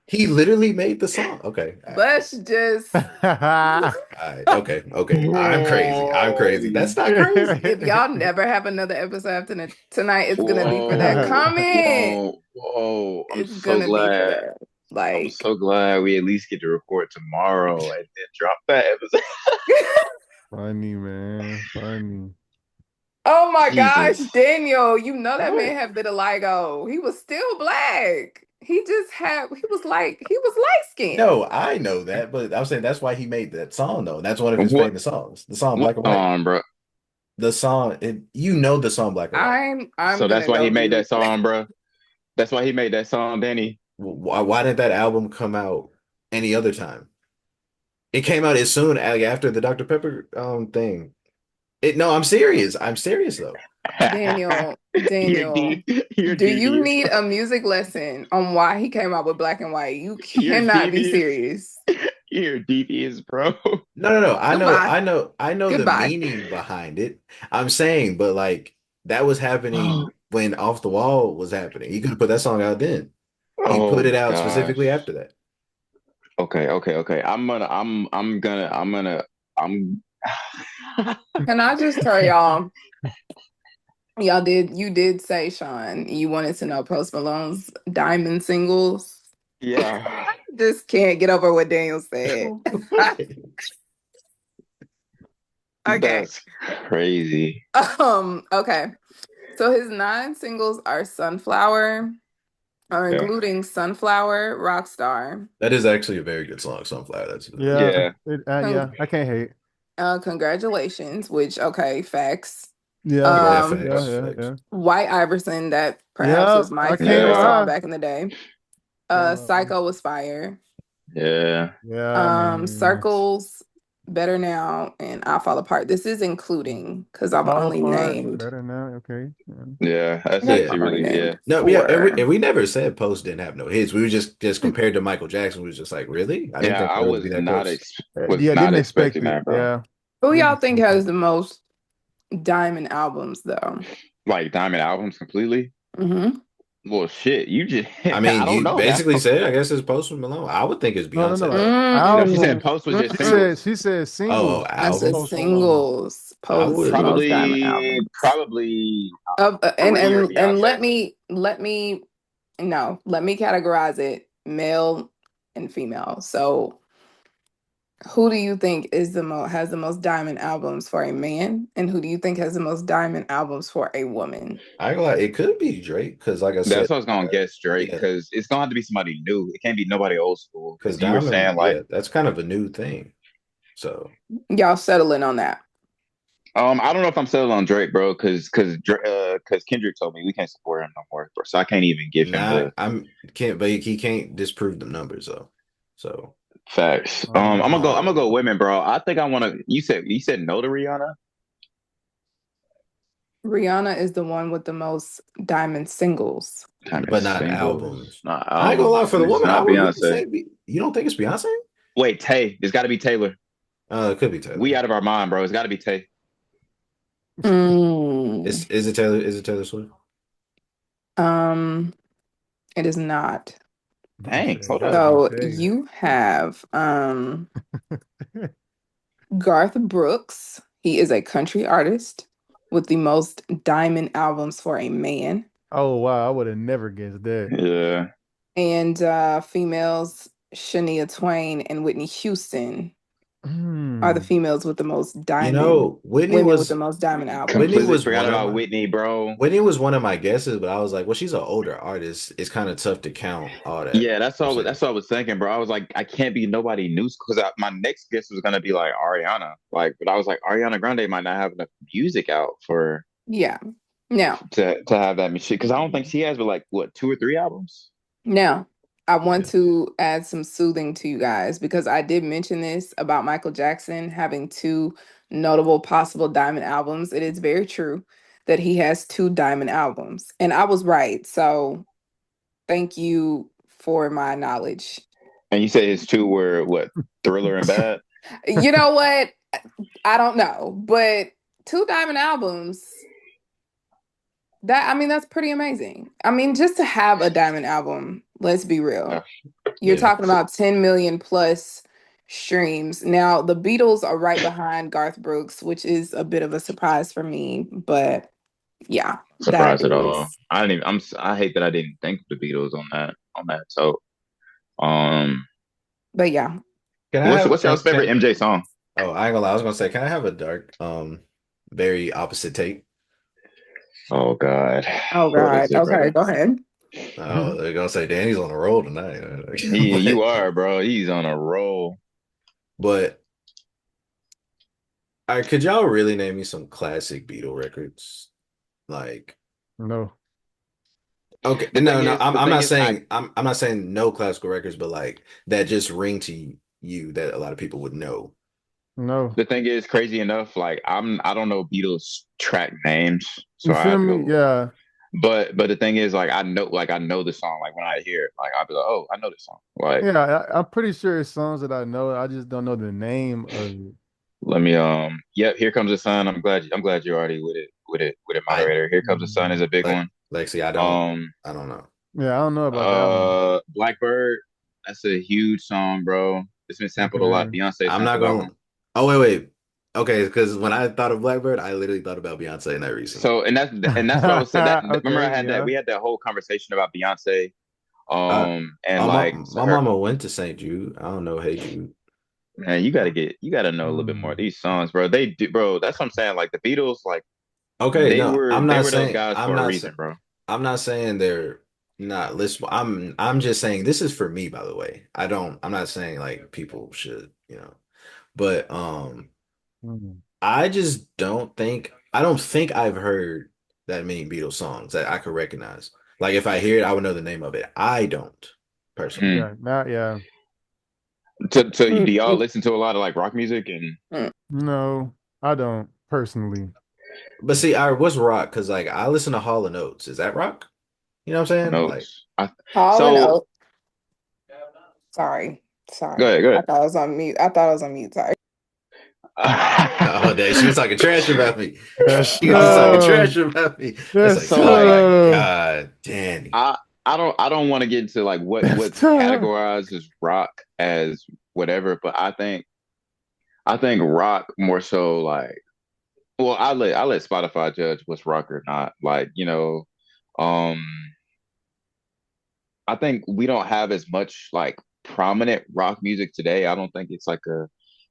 He literally made the song. Okay.
let's just
All right. Okay. Okay. I'm crazy. I'm crazy. That's not crazy.
if y'all never have another episode after tonight, it's gonna be for that
Whoa,
comment.
whoa, whoa. I'm
It's
so
gonna be for
glad.
that.
I'm
Like,
so glad we at least get to record tomorrow and then drop that episode.
Funny, man. Funny.
oh my gosh,
Jesus.
Daniel, you know that
What?
man had vitiligo. He was still black. He was light skinned.
No, I know that, but I'm saying that's why he made that song, though. That's one of his
What?
famous songs. The song
What
Black and White.
song, bro?
The song, you know the song Black and White.
I'm
So that's
gonna
why
go
he made
do
that song, bro. That's why he made that song, Danny.
Why didn't that album come out any other time? It came out as soon after the Dr. Pepper thing. No, I'm serious. I'm serious though.
Daniel,
You're
Daniel,
deep. You're
do you
devious,
need
bro.
a music lesson on why he came out with black and white? You
You're
cannot be
devious.
serious.
You're devious, bro.
No, no, no. I know,
Goodbye.
I know, I know the
Goodbye.
meaning behind it. I'm saying, but like that was happening when Off the Wall was happening. He could have put that song out then. He put
Oh
it out specifically
gosh.
after that.
Okay, okay, okay. I'm
Can I just tell you did say, Sean, you wanted to know Post Malone's diamond singles.
yeah.
Just can't get over what Daniel said. Okay.
That's crazy.
Okay. So his 9 singles are Sunflower,
Okay.
including Sunflower, Rockstar,
That is actually a very good song, Sunflower. That's
Yeah,
Yeah.
Con-
yeah, I can't hate.
Congratulations, which okay, facts.
Yeah,
yeah,
Um,
yeah,
facts,
yeah,
facts.
yeah.
White Iverson, that perhaps
Yeah,
was my
I can't
favorite
Yeah.
song
lie.
back in the day.
Can't lie.
Psycho was fire.
Yeah.
Yeah, man.
Circles, Better Now, and I Fall Apart. This is including because I've
Fall
only
apart.
named
Better now. Okay.
Yeah.
I
That's
think
Yeah.
I've
actually
only
really yeah.
named
No, yeah, and we,
4.
and we never said Post didn't have no hits. We were just compared to Michael Jackson. We was just like, really? I didn't
Yeah,
think
I
they would be that close.
was
Yeah,
not
didn't expect
expecting
it.
that, bro.
Yeah,
Who
didn't
y'all think
expect it.
has the most diamond albums though?
Like Diamond albums completely.
Hmm.
Well, shit, you just
I
I
mean,
don't
you
know now.
basically said, I guess it's Post Malone. I would think it's
No, no,
Beyonce
no.
though.
No, she said
Albums.
Post was just
She said.
singles.
She said
Oh,
singles.
I said
albums.
Post Malone.
singles,
I
post
would.
most diamond
Probably,
albums.
probably
And
3 or
and
Beyonce.
let me no, let me categorize it male and female. So who do you think is has the most diamond albums for a man, and who do you think has the most diamond albums for a woman?
I ain't gonna lie, it could be Drake because, like I said,
That's what I was gonna guess, Drake,
yeah,
because it's gonna have to be somebody new. It can't be nobody old school.
because
Because you were
Diamond,
saying like,
yeah, that's kind of a new thing. So
Y'all settling on that?
I don't know if I'm settled on Drake, bro, because Kendrick told me we can't support him no more, bro. So I can't even give him
not,
the
I'm can't, but he can't disprove the numbers though. So
facts. I'm gonna go
um,
women, bro. I think I want to. You said no to Rihanna.
Rihanna is the one with the most diamond singles.
Time is
but not
singles,
albums.
not
I ain't gonna lie,
albums,
for
and
the
it's
woman, I
not
would really
Beyonce.
say, you don't think it's Beyonce?
Wait, Tay. It's got to be Taylor.
It could be Taylor.
We out of our mind, bro. It's got to be Tay.
Mm,
Is it Taylor? Is it Taylor Swift?
um, it is not.
He
Dang,
said,
hold
"Gotta
up.
be
So
Tay."
you have Garth Brooks. He is a country artist with the most diamond albums for a man.
Oh wow, I would have never guessed that.
Yeah.
And females, Shania Twain and Whitney Houston. are the
Hmm.
females with the most
You
diamond,
know, Whitney
women with the
was
most diamond
Whitney
albums.
Completely
was
forgot
one of
about
my
Whitney, bro.
Whitney was one of my guesses, but I was like, well, she's an older artist. It's kind of tough to count all that
Yeah, that's
percentage.
what I was thinking, bro. I was like, I can't be nobody new because my next guess was gonna be like Ariana, like, but I was like, Ariana Grande might not have enough music out for
Yeah. Now,
to have that machine because I don't think she has but like what 2 or 3 albums.
now, I want
Yeah.
to add some soothing to you guys because I did mention this about Michael Jackson having two notable possible diamond albums. It is very true that he has two diamond albums, and I was right. So, thank you for my knowledge.
And you say his two were what Thriller and Bad.
You know what? I don't know, but two diamond albums, that I mean that's pretty amazing. I mean just to have a diamond album, let's be real.
Yeah.
You're
Yeah.
talking about 10 million plus streams. Now, the Beatles are right behind Garth Brooks, which is a bit of a surprise for me, but yeah, that
Surprised at all.
is.
I didn't even. I hate that I didn't think of the Beatles on that. So, um,
But yeah.
Can I have
what's y'all's favorite
can
MJ song?
Oh, I ain't gonna lie. I was gonna say, can I have a dark, very opposite take?
Oh God,
Oh
what
God.
is it,
Okay,
brother?
go ahead.
Oh, they're gonna say Danny's on the roll tonight.
You
But
are, bro. He's on a roll.
but could y'all really name me some classic Beatle records? Like,
No.
okay,
The
no,
thing
no,
is,
I'm not saying I'm not saying no classical records, but like that just ring to you that a lot of people would know.
No.
the thing is, crazy enough, like I don't know Beatles track names,
You
so I
feel
have to
me?
go.
Yeah.
But the thing is, like I know the song. Like when I hear it, like I'll be like, oh, I know this song. Like
Yeah, I'm pretty sure it's songs that I know. I just don't know the name of it.
let me yep, Here Comes the Sun. I'm glad you're already with it,
I
moderator. Here Comes the Sun is a big
like
one.
Lexi,
Um
I don't know.
Yeah, I don't know about that one.
Blackbird, that's a huge song, bro. It's been sampled a lot.
Okay.
Beyonce
I'm not
sampled that one.
going. Oh, wait. Okay, because when I thought of Blackbird, I literally thought about Beyonce in that recently.
So and that's what I was saying. That remember I
Okay,
had that
yeah.
we had that whole conversation about Beyonce.
Uh,
And
oh,
like so
my
her
mama went to St. Jude. I don't know. Hey Jude.
man, you gotta know a little bit more of
Hmm.
these songs, bro. They do, bro. That's what I'm saying. Like the Beatles, like
Okay, no,
they were those guys for a reason, bro.
I'm not saying they're not listenable. I'm just saying this is for me, by the way. I'm not saying like people should, but
Hmm.
I just I don't think I've heard that many Beatles songs that I could recognize. Like if I hear it, I would know the name of it. I don't personally.
Hmm.
Yeah, now, yeah.
So do
Mm,
y'all
mm,
listen to a lot of like rock music and
mm.
No, I don't personally.
But see, what's rock? Because like I listen to Hall and Oates. Is that rock? You know what I'm saying? Like,
notes?
Hall and
So
Oates. Sorry.
go
Sorry.
ahead, go
I
ahead.
thought I was on mute. I thought I was on mute. Sorry.
oh, dang, she was talking trash about me.
Yes,
She was just talking
sir.
trash about me. It's
Yes,
like,
So
oh
like
my
sir.
God, Danny.
I I don't want to get into like
Yes,
what's
sir.
categorized as rock as whatever, but I think rock more so like well I let Spotify judge what's rock or not. Like, um I think we don't have as much like prominent rock music today. I don't think it's like a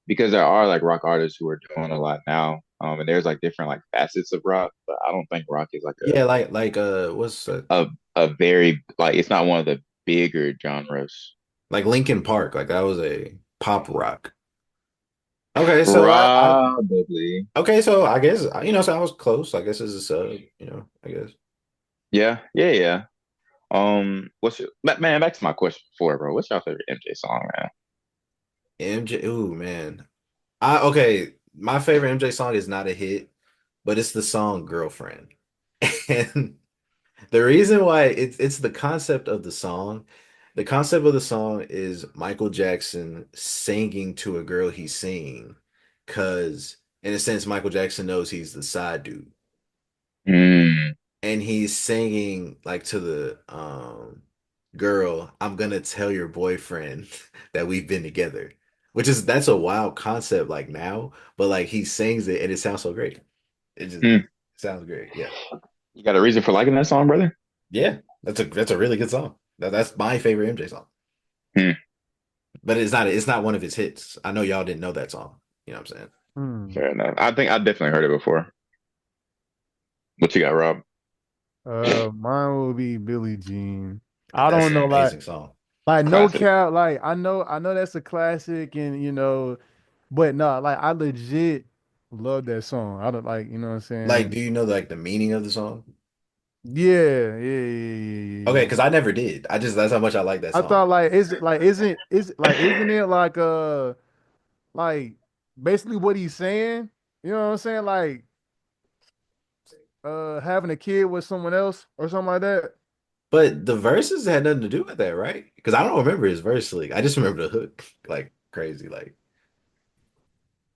because there are like rock artists who are doing a lot now. And there's like different like facets of rock, but I don't think rock is like
Yeah, like what's
a very like it's not one of the bigger genres.
like Linkin Park? Like that was a pop rock. Okay, so I
Probably.
okay, so I guess so I was close. I guess it's a sub. I guess
Yeah, yeah, yeah. What's your man? Back to my question before, bro. What's your favorite MJ song, man?
MJ. Ooh, man. Okay. My favorite MJ song is not a hit, but it's the song "Girlfriend," and the reason why it's the concept of the song. The concept of the song is Michael Jackson singing to a girl he's seeing, because in a sense, Michael Jackson knows he's the side dude,
Mm,
and he's singing like to the girl, "I'm gonna tell your boyfriend that we've been together," that's a wild concept like now, but like he sings it and it sounds so great. It
mm.
sounds great. Yeah.
You got a reason for liking that song, brother?
Yeah, that's a really good song. That's my favorite MJ song.
Hmm.
but it's not one of his hits. I know y'all didn't know that song. You know what I'm saying?
Hmm.
Fair enough. I think I definitely heard it before. What you got, Rob?
Mine will be Billie Jean. I
That's
don't
an
know,
amazing song.
no
Classic.
cap, like I know that's a classic, and but no, like I legit love that song. I don't like, you know what I'm
Like,
saying?
do you know like the meaning of the song?
Yeah, yeah, yeah, yeah, yeah,
Okay,
yeah.
because I never did. I just that's how much I like that
I
song.
thought like isn't it like basically what he's saying? You know what I'm saying? Like having a kid with someone else or something like that.
But the verses had nothing to do with that, right? Because I don't remember his verse. Like, I just remember the hook, like crazy. Like,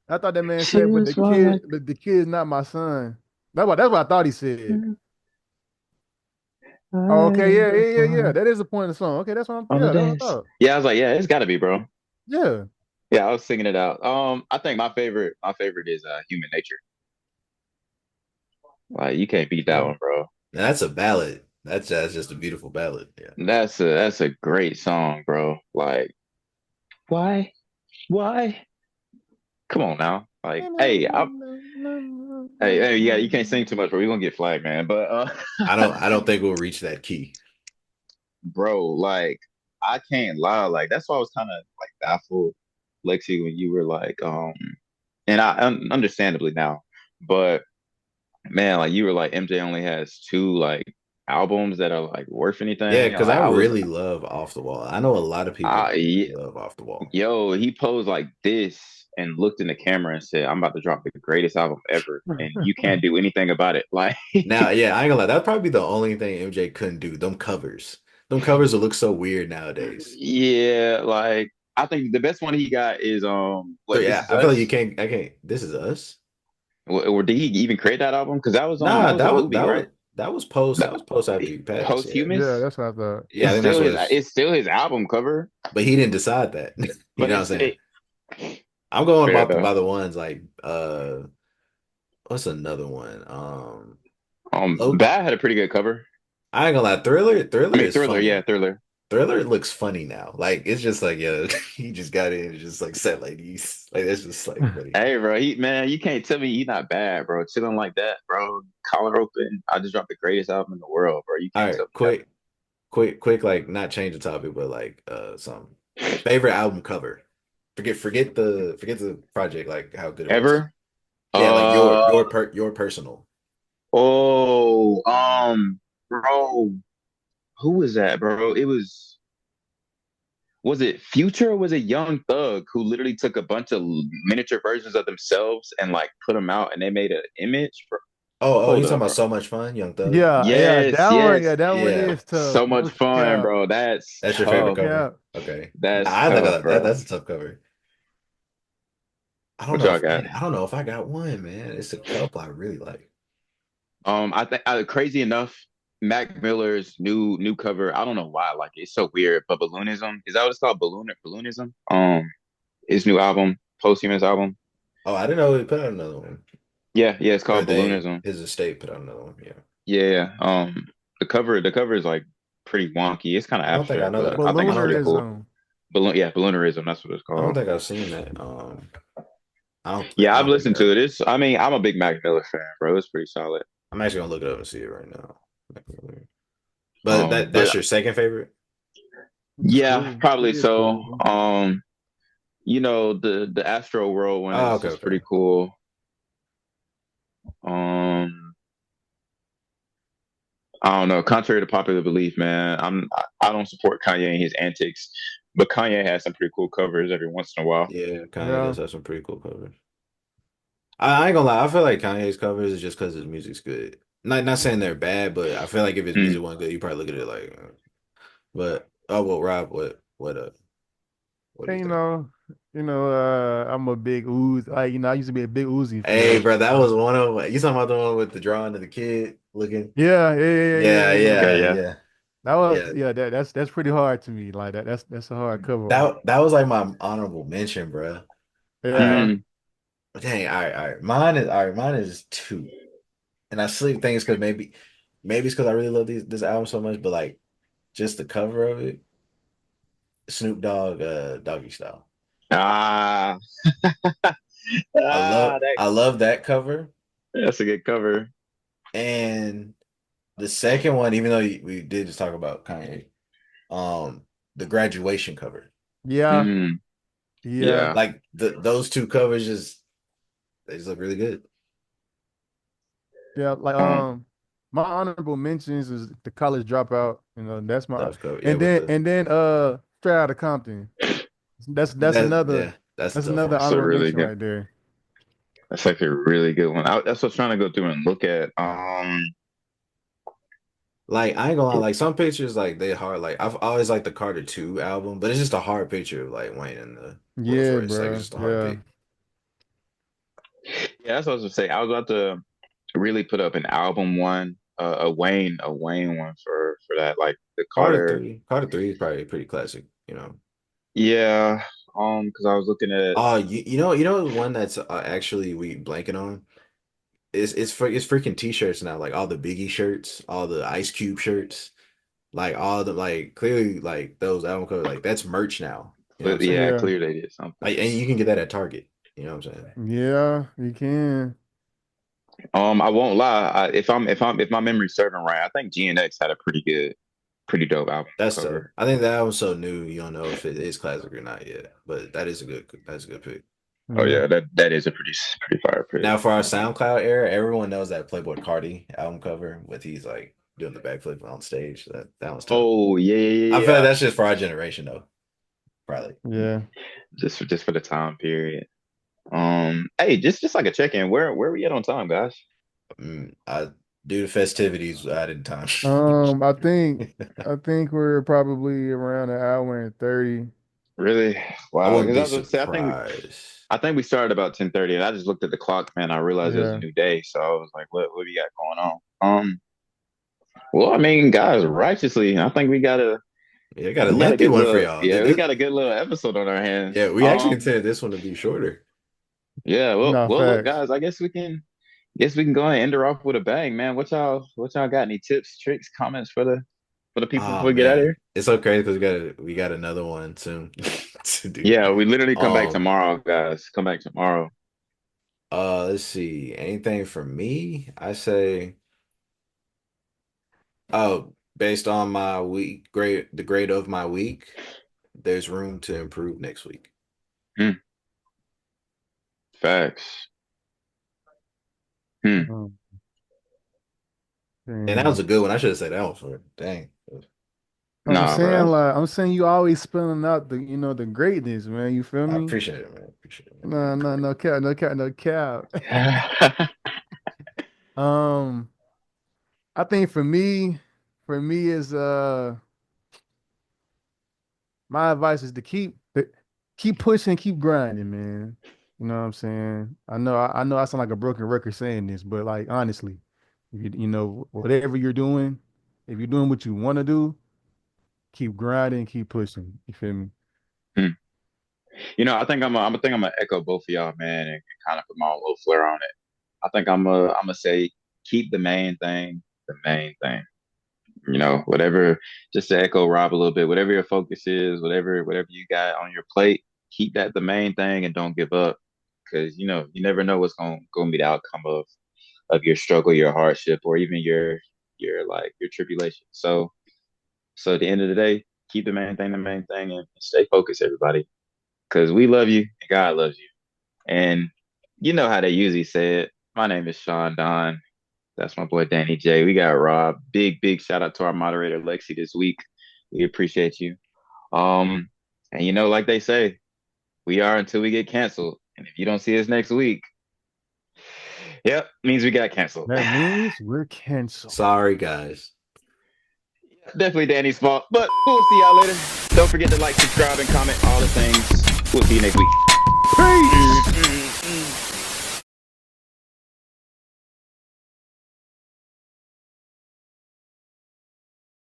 I thought that man said, but
She's one like
the kid is not my son. That's what I thought he said. Oh, okay,
I
yeah,
just
yeah, yeah, yeah.
want
That is the point of the song. Okay, that's what I'm,
on the
yeah, that's what I
dance.
thought.
Yeah, I was like, yeah, it's got to be, bro.
Yeah.
Yeah, I was singing it out. I think my favorite is Human Nature. Like you can't beat that
Yeah.
one, bro.
that's a ballad. That's just a beautiful ballad. Yeah.
That's a great song, bro. Like why, why? Come on now. Like, hey, yeah, you can't sing too much, bro. You're gonna get flagged, man. But
I don't think we'll reach that key.
bro, like I can't lie. Like that's why I was kind of like baffled, Lexi, when you were like, and understandably now, but man, like you were like MJ only has two like albums that are like worth
Yeah,
anything.
because I
I was,
really love Off the Wall. I know a lot of people that
I
really love Off the Wall.
yo, he posed like this and looked in the camera and said, "I'm about to drop the greatest album ever, and you can't do anything about it." Like,
Now, yeah, I ain't gonna lie. That'd probably be the only thing MJ couldn't do. Them covers. Them covers will look so weird nowadays.
yeah, like I think the best one he got is
So
what This
yeah,
Is
I feel like
Us.
I can't. This is us.
Or did he even create that album? Because
Nah,
that was a
that was
movie,
that
right?
was that was post. That
That
was post after you passed. Yeah,
Yeah,
posthumous.
that's what I thought.
yeah. I think that's what it's.
It's still his album cover,
But he didn't decide that. You
but
know what I'm
it's
saying? I'm going
fair
about
though.
by the ones like what's another one? Low.
Bad had a pretty good cover.
I ain't gonna lie. Thriller.
I
Thriller
mean,
is
Thriller, yeah,
funny.
Thriller.
Thriller looks funny now. Like it's just like yeah, he just got in and just like set ladies. Like that's just like funny.
Hey, bro, man, you can't tell me he's not bad, bro. Chilling like that, bro. Collar open. I just dropped the greatest album in the world, bro. You
All
can't
right,
tell me
quick, like not change the topic, but like some
that.
favorite album cover. Forget the project, like how good it was.
Ever?
Yeah, like
Uh
your personal.
oh, bro, who was that, bro? Was it Future or was it Young Thug who literally took a bunch of miniature versions of themselves and like put them out and they made an image? Bro,
Oh,
hold
he's talking
up,
about
bro.
So Much Fun, Young Thug.
Yeah, yeah,
Yes, yes.
that one
Yeah,
is tough.
So much
No
fun,
cap.
bro. That's
that's your favorite
No
tough.
cover.
cap.
Okay,
That's
I look
tough,
at that.
bro.
That's a tough cover. I don't
What
know
y'all
if
got?
man, I don't know if I got one, man. It's a couple I really like.
I think crazy enough, Mac Miller's new cover. I don't know why I like it. It's so weird, but Balloonism, is that what it's called? Balloonism. His new album, posthumous album.
Oh, I didn't know he put out another one.
Yeah, yeah, it's
Or
called
they
Balloonism.
his estate put out another one. Yeah.
Yeah, yeah. The cover is like pretty wonky. It's kind of
I don't think I
abstract,
know
but
that.
I think
I
it's
don't
pretty
think
cool.
Balloonerism.
Yeah, Balloonerism. That's what it's
I don't
called.
think I've seen that.
Yeah,
I
I've
don't think
listened
I.
to it. I mean, I'm a big Mac Miller fan, bro. It's pretty solid.
I'm actually gonna look it up and see it right now. But that's
But
your second favorite?
It's
yeah,
cool.
probably
It is
so.
cool.
The Astro World one
Oh,
is
okay,
is
okay.
pretty cool. Um, I don't know. Contrary to popular belief, man, I don't support Kanye and his antics, but Kanye has some pretty cool covers every once in a while.
Yeah, Kanye
Yeah.
does have some pretty cool covers. I ain't gonna lie. I feel like Kanye's covers is just because his music's good. Not saying they're bad, but I feel like if his
Mm.
music wasn't good, you probably look at it like. But oh well, Rob, what do
And
you think?
I'm a big Uzi. Like, I used to be a big Uzi
Hey,
fan.
bro, that was one of you talking about the one with the drawing of the kid looking.
Yeah, yeah, yeah, yeah,
Yeah,
yeah, yeah.
Okay,
yeah,
yeah.
yeah,
That was
yeah.
yeah, that's pretty hard to me. Like that's a hard cover.
That was like my honorable mention, bro.
Yeah.
Mm.
Dang, all right. Mine is two, and I sleep think it's because maybe it's because I really love this album so much, but like just the cover of it. Snoop Dogg, Doggy Style.
Ah,
I love
that
I love that cover.
that's a good cover.
And the second one, even though we did just talk about Kanye, um, the graduation cover.
Yeah,
Mm,
yeah,
yeah.
Like those two covers they just look really good.
yeah. Like
Um,
my honorable mentions is the college dropout. You know, that's my
That cover. Yeah, with the
and then straight out of Compton.
yeah, that's a
That's
tough
another
one.
that's a
honorable
really
mention
good.
right there.
That's like a really good one. That's what I was trying to go through and look at.
Like I ain't gonna lie, like some pictures like they hard. Like I've always liked the Carter 2 album, but it's just a hard picture of like Wayne and the Rolls
Yeah,
Royce. Like it's
bro.
just a hard
Yeah.
pick.
Yeah, that's what I was gonna say. I was about to really put up an album one, a Wayne one for that, like the Carter.
Carter 3 is probably pretty classic, you know.
Yeah, because I was looking at
Oh, you know one that's actually we blanking on. It's freaking t-shirts now, like all the Biggie shirts, all the Ice Cube shirts, like all the like clearly like those album covers, like that's merch now. You know what I'm
yeah,
saying?
Yeah.
clear they did something.
Like, and you can get that at Target. You know what I'm saying?
Yeah, you can.
I won't lie. If my memory's serving right, I think GNX had a pretty dope album
That's tough.
cover.
I think that album's so new, you don't know if it is classic or not yet. But that's a good pick.
Oh
Yeah.
yeah, that is a pretty fire pick.
Now for our SoundCloud era, everyone knows that Playboy Cardi album cover with he's like doing the backflip on stage. That one's tough.
Oh yeah, yeah,
I
yeah,
feel like
yeah.
that's just for our generation though, probably.
Yeah.
Just for the time period. Hey, just like a check in. Where we at on time, guys?
I do the festivities out in time.
Um, I think I think we're probably around an hour and 30.
Really?
I
Wow.
wouldn't
Because I
be
was gonna say
surprised.
I think we started about 10:30, and I just looked at the clock, man. I realized it was a
Yeah.
new day, so I was like, what do you got going on? Well, I mean, guys, righteously, I think
Yeah, I got a
we got a
lengthy
good
one for
little
y'all.
yeah, we got a good little episode on our
Yeah,
hands.
we actually intended this one to be shorter.
Yeah,
No,
look,
facts.
guys, I guess we can go and end her off with a bang, man. What y'all got? Any tips, tricks, comments for the people
Oh
before we get out of
man,
here?
it's so crazy because we got another one soon to do.
Yeah, we literally come back
Um,
tomorrow, guys. Come back tomorrow.
let's see. Anything for me? I say, oh, based on my week grade, the grade of my week, there's room to improve next week.
Hmm, facts. Hmm.
Oh,
And that was
damn.
a good one. I should have said that one for dang.
Nah, bro.
I'm saying you always spelling out the the greatness, man. You feel
I
me?
appreciate it, man. Appreciate it, man.
No cap, no cap, no cap.
That's
Um, I think for me is my advice is to keep pushing, keep grinding, man. You know what I'm saying? I know I sound like a broken record saying this, but like honestly, if you know whatever you're doing, if you're doing what you want to do, keep grinding, keep pushing. You feel me?
I think I'm gonna echo both of y'all, man, and kind of put my own little flair on it. I think I'm gonna say keep the main thing. Whatever, just to echo Rob a little bit, whatever your focus is, whatever you got on your plate, keep that the main thing and don't give up. Because you never know what's gonna be the outcome of your struggle, your hardship, or even your tribulation. So at the end of the day, keep the main thing, and stay focused, everybody. Because we love you and God loves you. And you know how they usually say it. My name is Sean Don. That's my boy Danny J. We got Rob. Big shout out to our moderator Lexi this week. We appreciate you. Um, and like they say, we are until we get canceled. And if you don't see us next week, yep, means we got canceled.
That means we're canceled.
Sorry, guys.
Definitely Danny's fault. But we'll see y'all later. Don't forget to like, subscribe, and comment all the things. We'll see you next week.
Peace.